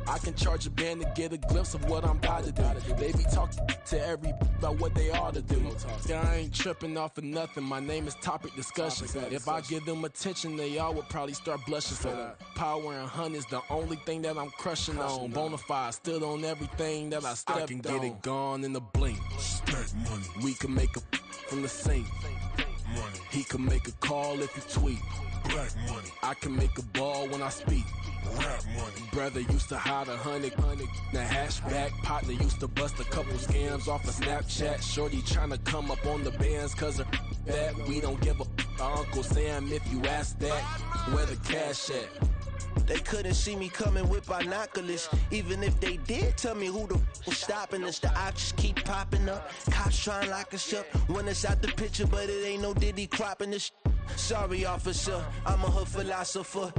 G: I can charge a band to get a glimpse of what I'm about to do. They be talking to every about what they ought to do. Yeah, I ain't tripping off of nothing. My name is topic discussion. If I give them attention, they all would probably start blushing. So power and hunt is the only thing that I'm crushing on. Bonafide, stood on everything that I stepped on. I can get it gone in a blink. Stack money. We can make a from the sink. He can make a call if you tweet. I can make a ball when I speak. Brother used to hide 100, the hashback partner used to bust a couple scams off of Snapchat. Shorty tryna come up on the bands cause of that. We don't give a Uncle Sam if you ask that. Where the cash at?
H: They couldn't see me coming with binoculars. Even if they did tell me who the was stopping us, the options keep popping up. Cops trying to lock us up when it's out the picture, but it ain't no Diddy cropping this. Sorry, officer, I'm a hood philosopher.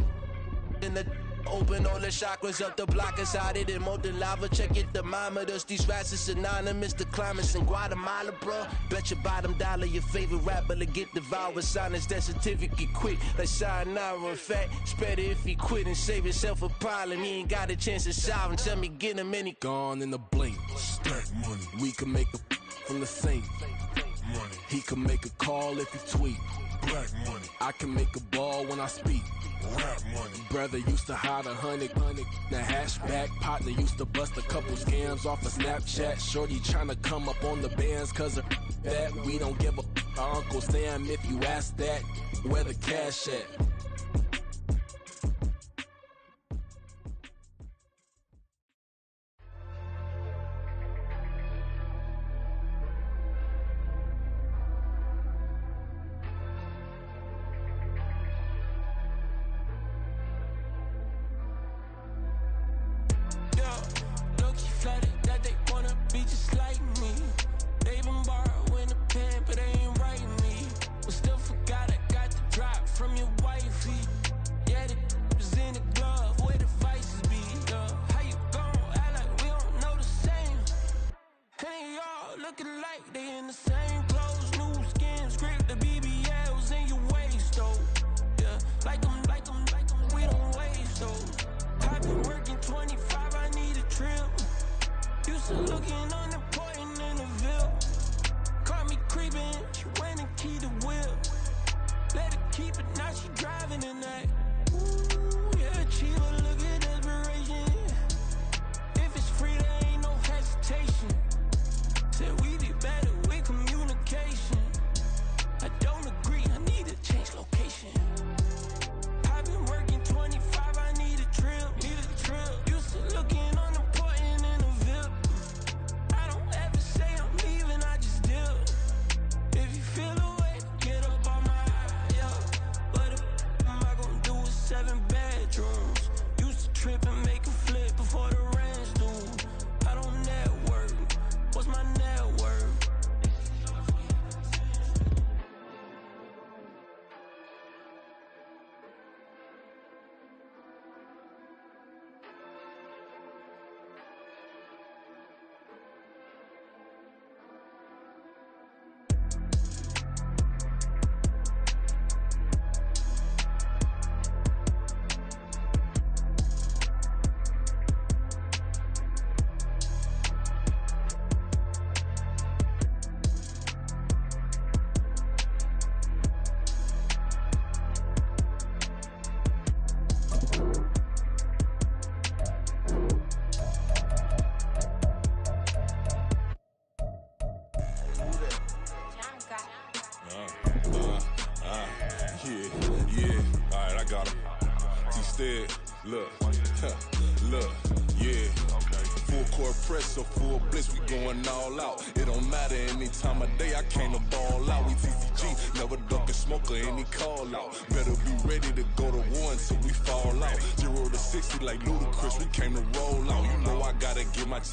H: In the open all the chakras up the block inside it and molten lava. Check your thermometers. These rats is synonymous. The climates in Guatemala, bro. Bet your bottom dollar your favorite rapper to get devoured. Sign his death certificate quick. Like sayonara. In fact, it's better if he quit and save himself a problem. He ain't got a chance to solve him. Tell me get him any
G: gone in the blink. Stack money. We can make a from the sink. Money. He can make a call if you tweet. Black money. I can make a ball when I speak. Rap money. Brother used to hide 100, the hashback partner used to bust a couple scams off of Snapchat. Shorty tryna come up on the bands cause of that. We don't give a Uncle Sam if you ask that. Where the cash at?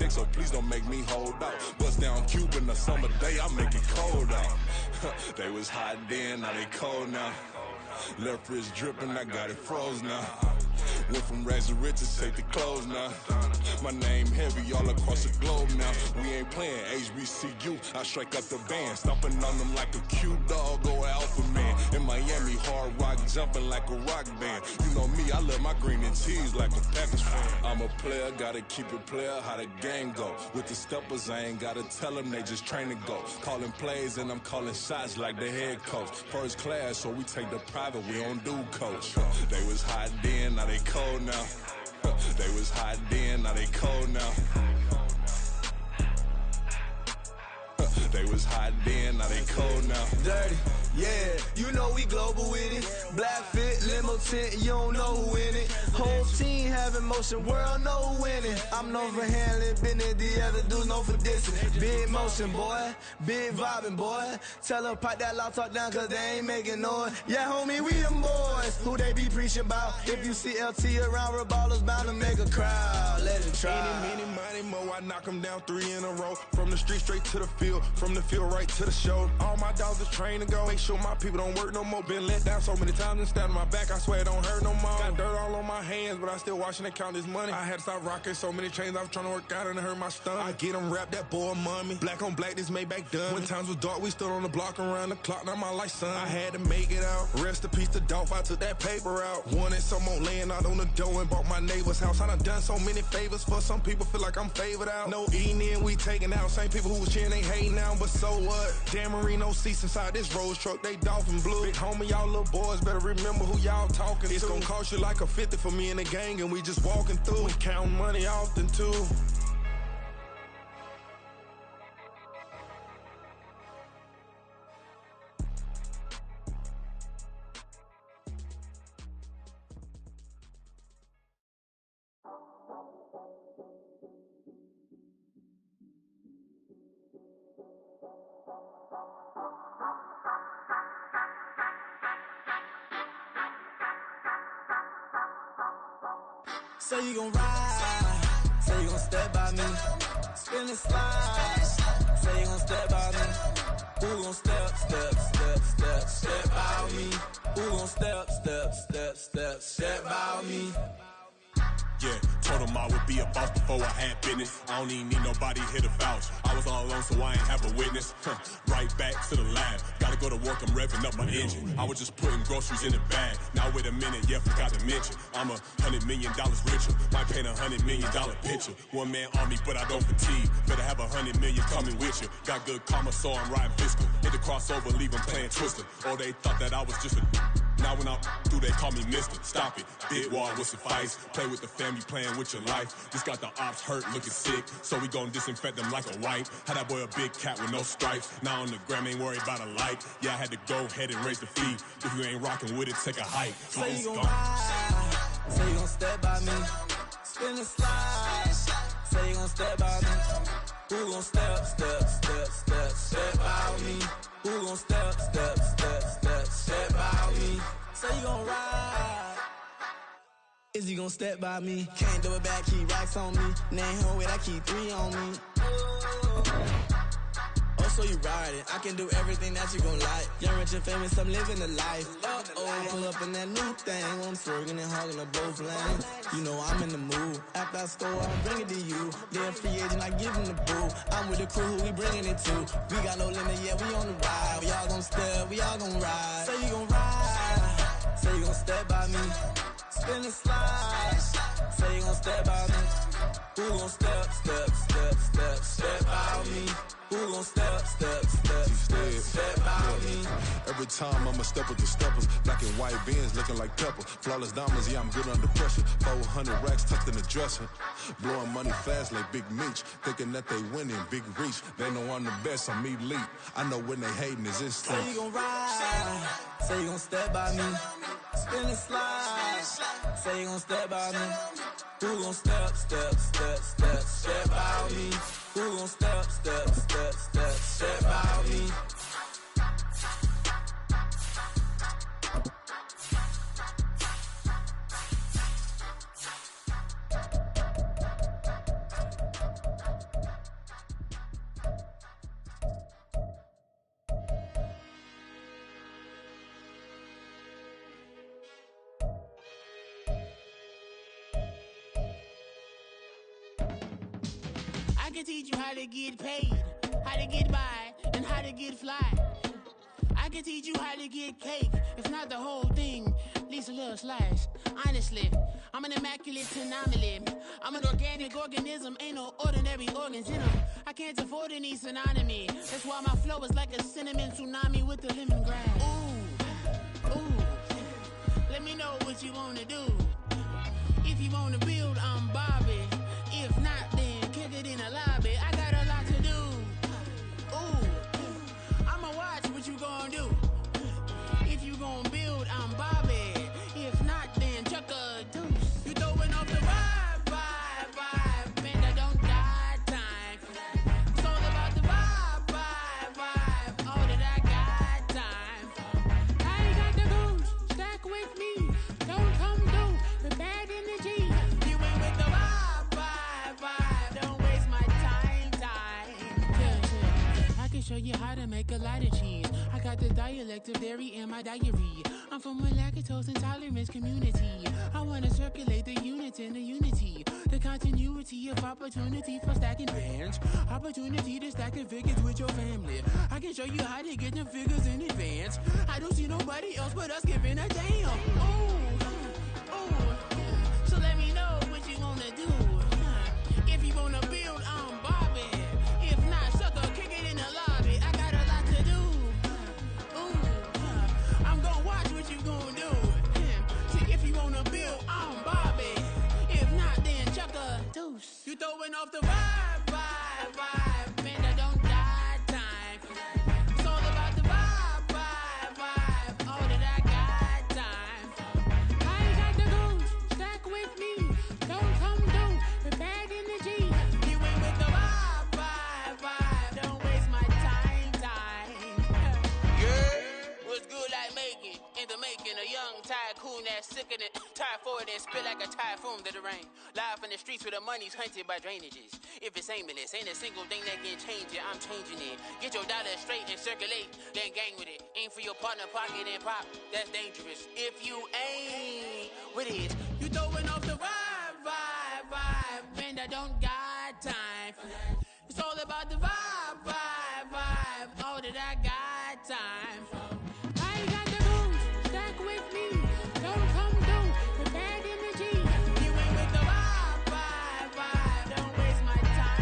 K: So please don't make me hold out. Bust down Cuban a summer day, I make it cold out. They was hot then, now they cold now. Left wrist dripping, I got it froze now. Went from rags to riches, take the clothes now. My name heavy all across the globe now. We ain't playing HBCU, I strike up the band. Stomping on them like a cute dog or alpha man. In Miami, hard rock jumping like a rock band. You know me, I love my green and tees like a Packers fan. I'm a player, gotta keep it player, how the game go. With the steppers, I ain't gotta tell them, they just train to go. Calling plays and I'm calling shots like the head coach. First class, so we take the private, we don't do coach. They was hot then, now they cold now. They was hot then, now they cold now. They was was hot then, now they cold now.
H: Dirty, yeah, you know we global with it. Black fit, limo tint, you don't know who in it. Whole team having motion, world know who winning. I'm known for handling business, the other dudes known for dissing. Big motion, boy, big vibing, boy. Tell her pipe that loud talk down, cause they ain't making noise. Yeah, homie, we them boys, who they be preaching about. If you see LT around, Reballers bound to make a crowd. Let it try.
K: Eeny, meeny, miny, mo, I knock them down 3 in a row. From the street straight to the field, from the field right to the show. All my dogs is trained to go. Make sure my people don't work no more. Been let down so many times and stand on my back, I swear it don't hurt no more. Got dirt all on my hands, but I still watching and count this money. I had to stop rocking so many chains, I was trying to work out and it hurt my stomach. I get them wrapped, that boy mommy. Black on black, this Maybach done. When times was dark, we stood on the block around the clock, now my life son. I had to make it out. Rest in peace to Dolph, I took that paper out. Wanted someone laying out on the door and bought my neighbor's house. I done so many favors for some people, feel like I'm favored out. No eating in, we taking out. Same people who was cheering, they hating now, but so what? Dan Marino seats inside this Rolls truck, they dolphin blue. Big homie, y'all little boys better remember who y'all talking to. It's gonna cost you like a 50 for me and the gang, and we just walking through. We counting money often too.
H: Say you gon' ride, say you gon' step by me, spin and slide, say you gon' step by me, who gon' step by me, who gon' step by me.
K: Yeah, told him I would be a boss before I had business. I don't even need nobody here to vouch. I was all alone, so I ain't have a witness. Right back to the lab. Gotta go to work, I'm revving up my engine. I was just putting groceries in the bag. Now wait a minute, yeah, forgot to mention. I'm $100 million richer. Might paint $100 million picture. One man army, but I don't fatigue. Better have 100 million coming with you. Got good karma, so I'm riding fiscal. Hit the crossover, leave them playing Twister. Or they thought that I was just a... Now when I do, they call me Mister. Stop it. Big wall will suffice. Play with the family, playing with your life. Just got the ops hurt, looking sick. So we gon' disinfect them like a wipe. Had that boy a big cat with no stripes. Now on the gram, ain't worried about a light. Yeah, I had to go ahead and raise the fee. If you ain't rocking with it, take a hike.
H: Say you gon' ride, say you gon' step by me, spin and slide, say you gon' step by me, who gon' step by me, who gon' step by me, say you gon' ride, is he gon' step by me, can't do it back, keep racks on me, name home with I keep 3 on me. So you riding, I can do everything that you gon' like. Young, rich, and famous, I'm living the life. Pull up in that new thing, I'm swerving and hogging up both lanes. You know I'm in the mood. After I score, I'll bring it to you. They're a free agent, I give them the boo. I'm with the crew, who we bringing it to. We got no limit, yeah, we on the ride. We all gon' step, we all gon' ride. Say you gon' ride, say you gon' step by me. Spin and slide, say you gon' step by me. Who gon' step by me? Who gon' step by me?
K: Every time I'ma step with the steppers. Black and white Benz looking like pepper. Flawless diamonds, yeah, I'm good under pressure. 400 racks tucked in the dresser. Blowing money fast like Big Meech. Thinking that they winning, big reach. They know I'm the best, I'm elite. I know when they hating is instinct.
H: Say you gon' ride, say you gon' step by me. Spin and slide, say you gon' step by me. Who gon' step by me? Who gon' step by me?
L: I can teach you how to get paid, how to get by, and how to get fly. I can teach you how to get cake, if not the whole thing, at least a little slice. Honestly, I'm an immaculate anomaly. I'm an organic organism, ain't no ordinary organs in them. I can't afford any synonymy. That's why my flow is like a cinnamon tsunami with the lemongrass. Ooh, ooh, let me know what you wanna do. If you wanna build, I'm Bobby. If not, then kick it in the lobby. I got a lot to do. Ooh, selective dairy in my diary. I'm from a lactose intolerance community. I wanna circulate the units in the unity. The continuity of opportunity for stacking bands. Opportunity to stack the figures with your family. I can show you how to get the figures in advance. I don't see nobody else but us giving a damn. So let me know what you wanna do. If you wanna build, I'm Bobby. If not, sucker, kick it in the lobby. I got a lot to do. I'm gonna watch what you gonna do. See, if you wanna build, I'm Bobby. If not, then chuck a deuce. You throwing off the vibe. Man, I don't die time. It's all about the vibe. All that I got time. I ain't got the goose. Stack with me. Don't come through with bad energy. You ain't with the vibe. Don't waste my time. Yeah, what's good like making? Into making a young tycoon that's sick in it. Tire forward and spit like a typhoon to the rain. Live in the streets where the money's hunted by drainages. If it's aimless, ain't a single thing that can change it. I'm changing it. Get your dollar straight and circulate, then gang with it. Aim for your partner, pocket and pop. That's dangerous. If you ain't with it, you throwing off the vibe. Man, I don't got time for that. It's all about the vibe. All that I got time for. I ain't got the booze. Stack with me. Don't come through with bad energy. You ain't with the vibe. Don't waste my time.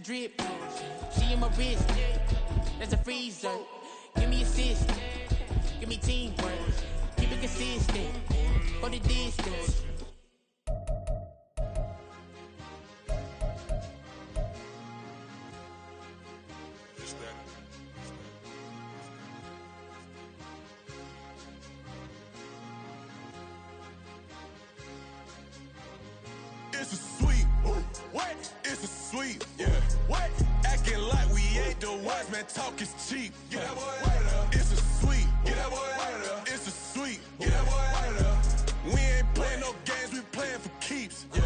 L: Drip, she in my wrist, that's a freezer. Give me assist, give me teamwork, keep it consistent, for the distance.
K: It's a sweet, what? It's a sweet, yeah. What? Acting like we ain't the ones, man. Talk is cheap. Get that boy out of there. It's a sweet, get that boy out of there. It's a sweet, get that boy out of there. We ain't playing no games, we playing for keeps. Yeah.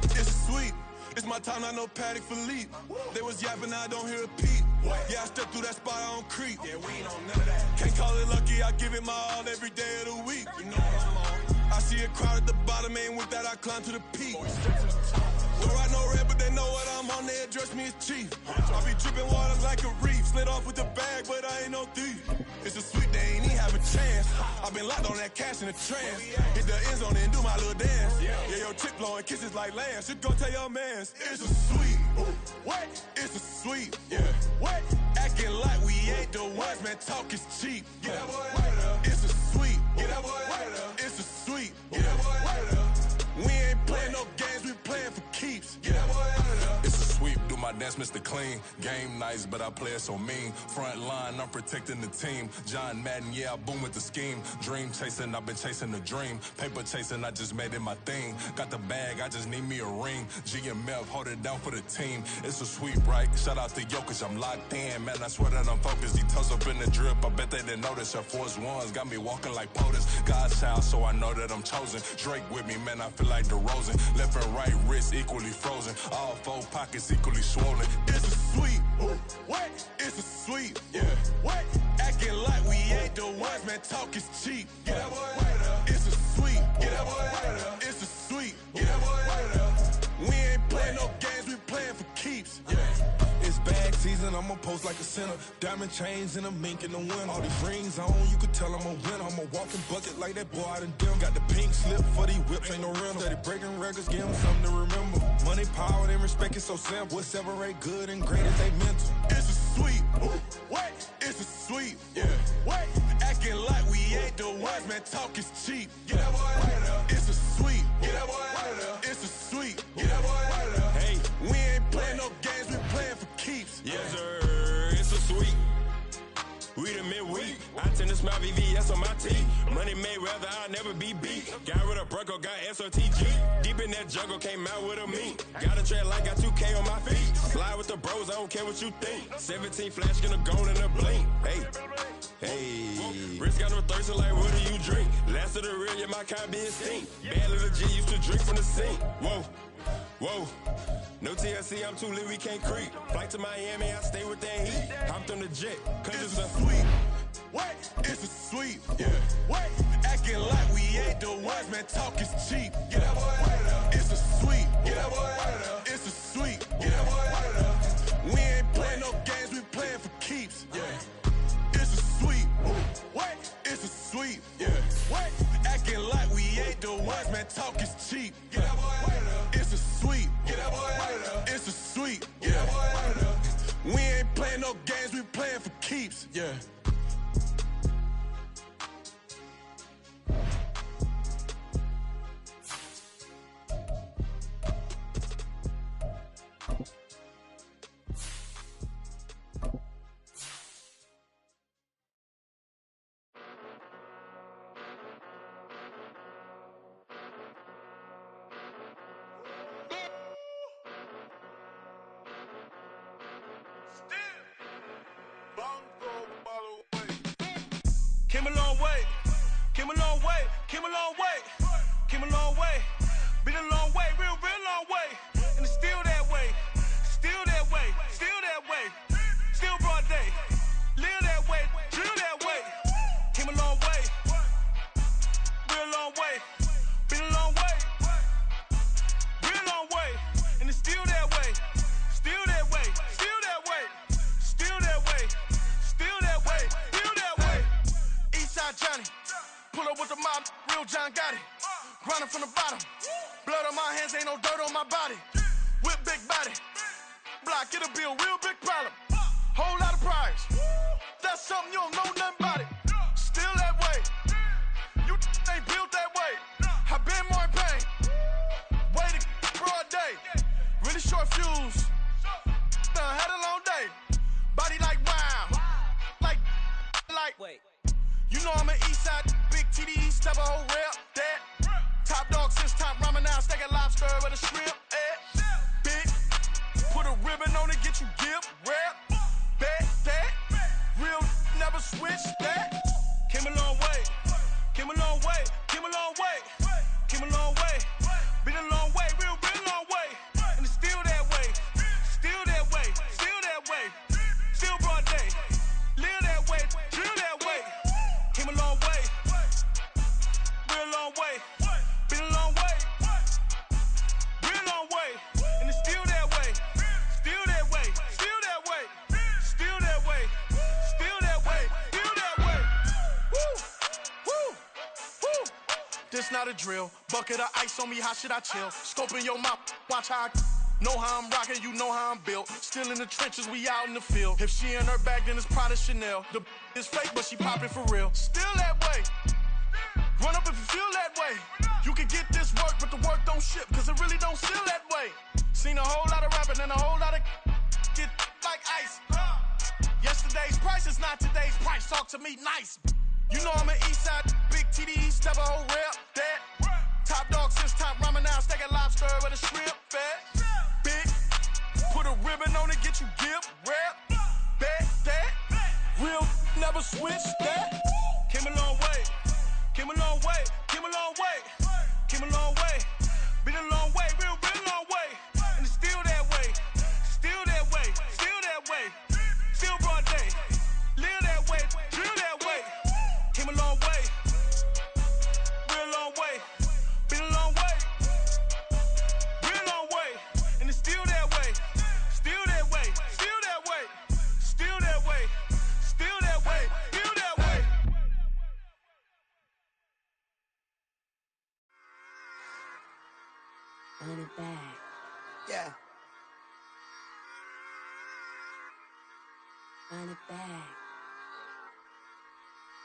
K: It's a sweet. It's my time, not no Paddock Philippe. They was yapping, I don't hear a peep. Yeah, I step through that spot, I don't creep. Yeah, we ain't on none of that. Can't call it lucky, I give it my all every day of the week. You know what I'm on. I see a crowd at the bottom, and with that I climb to the peak. Don't ride no red, but they know what I'm on, they address me as chief. I be dripping water like a reef, slid off with the bag, but I ain't no thief. It's a sweet, they ain't even have a chance. I been locked on that cash in a trance. Hit the end zone and do my little dance. Yeah, your chick blowing kisses like Lance. You go tell your mans. It's a sweet. What? It's a sweet. Yeah. What? Acting like we ain't the ones, man. Talk is cheap. Get that boy out of there. It's a sweet. Get that boy out of there. It's a sweet. Get that boy out of there. We ain't playing no games, we playing for keeps. Get that boy out of there. It's a sweep, do my dance, Mr. Clean. Game nice, but I play it so mean. Front line, I'm protecting the team. John Madden, yeah, I boom with the scheme. Dream chasing, I've been chasing the dream. Paper chasing, I just made it my thing. Got the bag, I just need me a ring. GMF, hold it down for the team. It's a sweep, right? Shout out to Jokic, I'm locked in. Man, I swear that I'm focused. These toes up in the drip, I bet they didn't notice. Her force ones got me walking like POTUS. God's child, so I know that I'm chosen. Drake with me, man, I feel like DeRozan. Left and right wrist equally frozen. All four pockets equally swollen. It's a sweep. What? It's a sweep. Yeah. What? Acting like we ain't the ones, man. Talk is cheap. Get that boy out of there. It's a sweep. Get that boy out of there. It's a sweep. Get that boy out of there. We ain't playing no games. We playing for keeps. Yeah. It's bag season, I'ma post like a center. Diamond chains and a mink in the wind. All these rings on, you could tell I'm a winner. I'm a walking bucket like that boy out in Denver. Got the pink slip for these whips, ain't no rental. Steady breaking records, give them something to remember. Money, power, and respect is so simple. What separate good and great is they mental. It's a sweep. What? It's a sweep. Yeah. What? Acting like we ain't the ones, man. Talk is cheap. Get that boy out of there. It's a sweep. Get that boy out of there. It's a sweep. Get that boy out of there. Hey, we ain't playing no games, we playing for keeps.
M: Yes, sir. It's a sweep. We the midweek. I tend to smile VVS on my teeth. Money made rather I'll never be beat. Got rid of Bronco, got SOTG. Deep in that jungle, came out with a meat. Got a tread like got 2K on my feet. Slide with the bros, I don't care what you think. 17 flash gonna go in a blink. Hey, Rich got no thirst, like what do you drink? Last of the real, yeah, my kind be extinct. Bad little G used to drink from the sink. Whoa. No TLC, I'm too lit, we can't creep. Flight to Miami, I stay with that heat. Hopped on the jet, cause it's a sweep.
K: What? It's a sweep. Yeah. What? Acting like we ain't the ones, man. Talk is cheap. Get that boy out of there. It's a sweep. Get that boy out of there. It's a sweep. Get that boy out of there. We ain't playing no games, we playing for keeps. Yeah. It's a sweep. What? It's a sweep. Yeah. What? Acting like we ain't the ones, man. Talk is cheap. Get that boy out of there. It's a sweep. Get that boy out of there. It's a sweep. Get that boy out of there. We ain't playing no games, we playing for keeps. Yeah.
N: Came a long way, came a long way, came a long way, came a long way, been a long way, real long way, and it's still that way, still that way, still that way, still broad day, live that way, drill that way, came a long way, real long way, been a long way, real long way, and it's still that way, still that way, still that way, still that way, still that way, still that way. Eastside Johnny, pull up with the mob, real John Gotti, grinding from the bottom, blood on my hands, ain't no dirt on my body, whip big body, block, it'll be a real big problem, whole lot of prize, that's something you don't know nothing about it, still that way, you ain't built that way, I been more in pain, way to broad day, really short fuse, had a long day, body like wow, like, wait. You know I'm an Eastside, big TDE, step a whole rep, that. Top dog since top ramen now, steak a lobster with a shrimp, big, put a ribbon on it, get you give, rep, bet, that. Real never switch, that. Came a long way, came a long way, came a long way, came a long way. Been a long way, real long way. And it's still that way, still that way, still that way. Still broad day, live that way, drill that way. Came a long way, real long way, been a long way, real long way, and it's still that way, still that way, still that way, still that way, still that way, still that way. Woo, woo. This not a drill, bucket of ice on me, how should I chill? Scoping your mouth, watch how I know how I'm rocking, you know how I'm built. Still in the trenches, we out in the field. If she in her bag, then it's Prada Chanel. The is fake, but she popping for real. Still that way. Run up if you feel that way. You can get this work, but the work don't ship, cause it really don't feel that way. Seen a whole lot of rapping and a whole lot of get like ice. Yesterday's price is not today's price. Talk to me nice. You know I'm an Eastside, big TDE, step a whole rep, that. Top dog since top ramen now, steak a lobster with a shrimp, fat. Big, put a ribbon on it, get you give, rep, bet, that. Real never switch, that. Came a long way, came a long way, came a long way, came a long way. Been a long way, real long way. And it's still that way, still that way, way. Real long way. Been a long way. Real long way. And it's still that way. Still that way. Still that way. Still that way. Still that way. Still that way.
O: Run it back.
H: Yeah.
O: Run it back.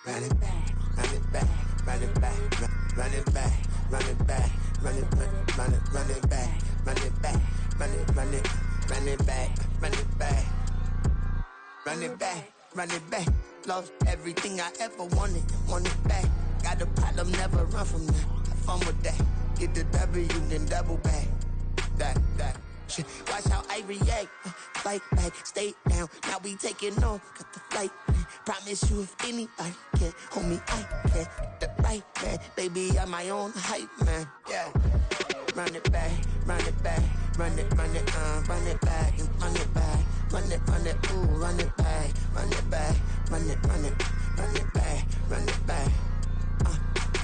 H: Run it back, run it back, run it back, run it back, run it back, run it back, run it back, run it back, run it back, run it back, run it back, run it back. Lost everything I ever wanted, want it back. Got a problem, never run from that. Have fun with that. Get the W, then double back. That. Shit. Watch how I react. Fight back, stay down. Now we taking off, got the flight. Promise you if anybody can hold me, I can. The right man, baby, I'm my own hype man. Yeah. Run it back, run it back, run it back, and run it back, run it, ooh, run it back, run it back, run it back, run it back.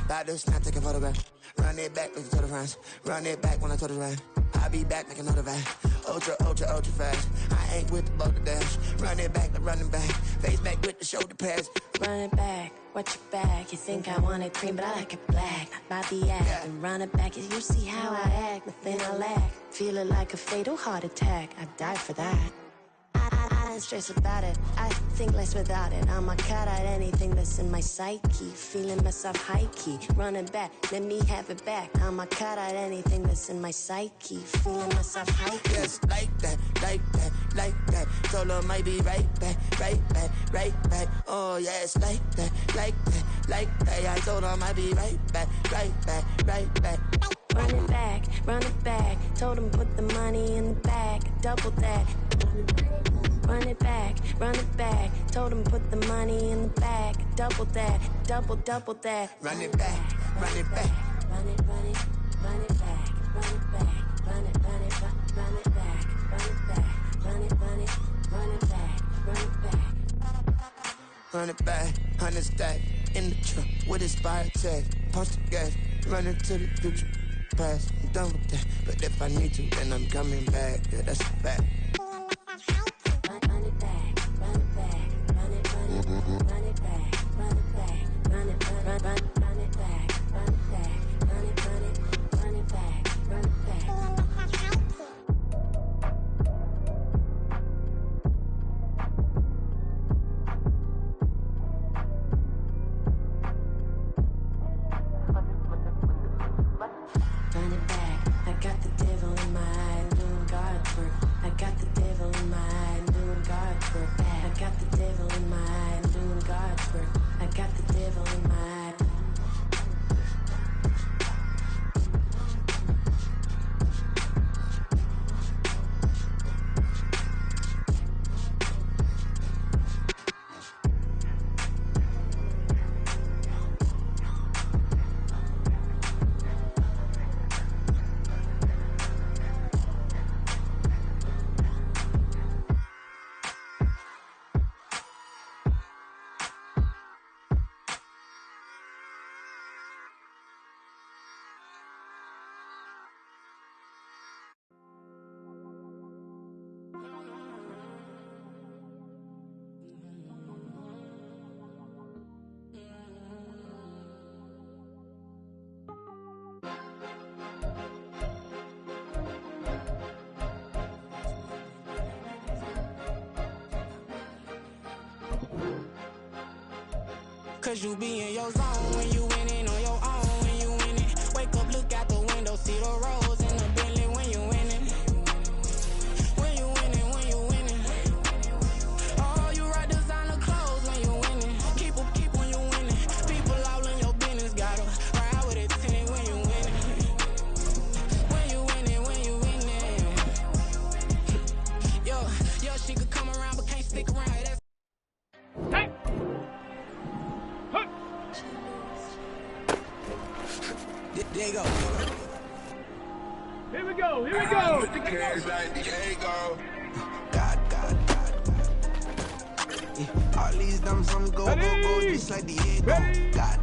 H: That does not take a photograph. Run it back, look to the friends. Run it back when I told it right. I'll be back like another van. Ultra fast. I ain't with the boat to dash. Run it back, running back. Face back with the shoulder pads.
O: Run it back, watch your back. You think I want it cream, but I like it black. Not by the act. And run it back, you see how I act. Nothing I lack. Feeling like a fatal heart attack. I'd die for that. I don't stress about it. I think less without it. I'ma cut out anything that's in my psyche. Feeling myself high key. Running back, let me have it back. I'ma cut out anything that's in my psyche. Feeling myself high key.
H: Yes, like that. Told her might be right back. Oh yes, like that. I told her might be right back.
O: Run it back. Told him put the money in the bag. Double that. Run it back. Told him put the money in the bag. Double that. Double that.
H: Run it back.
O: Run it back. Run it back. Run it back. Run it back. Run it back. Run it back. Run it back.
H: Run it back. 100 stack in the truck with expired tag. Punch the gas. Run into the future. Past. I'm done with that. But if I need to, then I'm coming back. Yeah, that's a fact.
O: Run it back. Run it back. Run it back. Run it back. Run it back. Run it back. Run it back. Run it back. Run it back. Run it back. Run it back. I got the devil in my eye, doing God's work. I got the devil in my eye, doing God's work. I got the devil in my eye, doing God's work. I got the devil in my eye.
L: Cause you be in your zone when you winning on your own. When you winning, wake up, look out the window, see the rose in the Bentley when you winning. When you winning, when you winning. Oh, you rock designer clothes when you winning. Keep when you winning. People all in your business, gotta ride with it 10 when you winning. When you winning, when you winning. Yo, she could come around but can't stick around. That's
H: there you go.
F: Here we go.
H: With the cash like Diego. God. Yeah. All these dumps on go, just like Diego. God.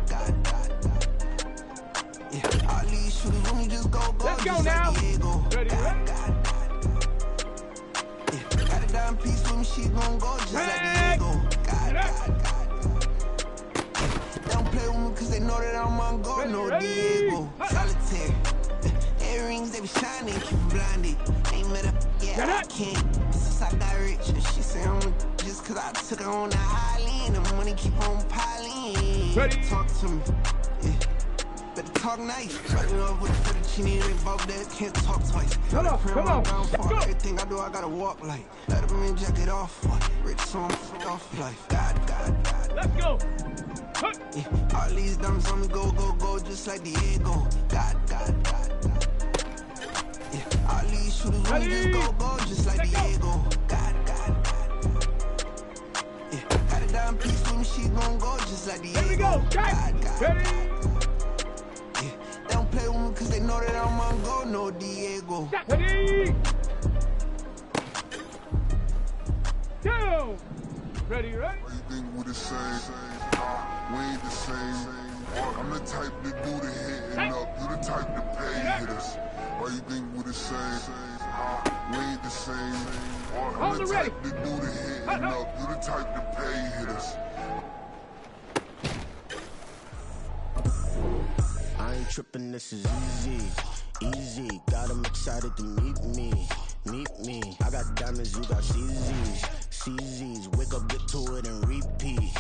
H: she gon' go just like Diego. God. They don't play with me cause they know that I'm on go, no Diego. Solitaire. Earrings, they be shining, keep blinded. Ain't met up, yeah, I can't. Since I got rich, she say I'm just cause I took her on the island. The money keep on piling. Talk to me, yeah. Better talk nice. Fucking up with the fettuccine and they both there, can't talk twice. Come on. Everything I do, I gotta walk like. Let them in, jack it off. Rich song, off life. God.
F: Let's go.
H: Yeah, all these diamonds on me go, just like Diego. God. Yeah, all these shooters on me just go, just like Diego. God. Yeah, got a dime piece with me, she gon' go just like Diego.
F: Here we go.
H: God.
F: Ready?
H: Yeah, they don't play with me cause they know that I'm on go, no Diego.
F: Ready? Go. Ready?
K: Why you think we the same? We ain't the same. I'm the type to do the hitting up. You the type to pay hitters. Why you think we the same? We ain't the same. I'm the type to do the hitting up. You the type to pay hitters.
H: I ain't tripping, this is easy. Got 'em excited to meet me. I got diamonds, you got CZs. Wake up, get to it and repeat.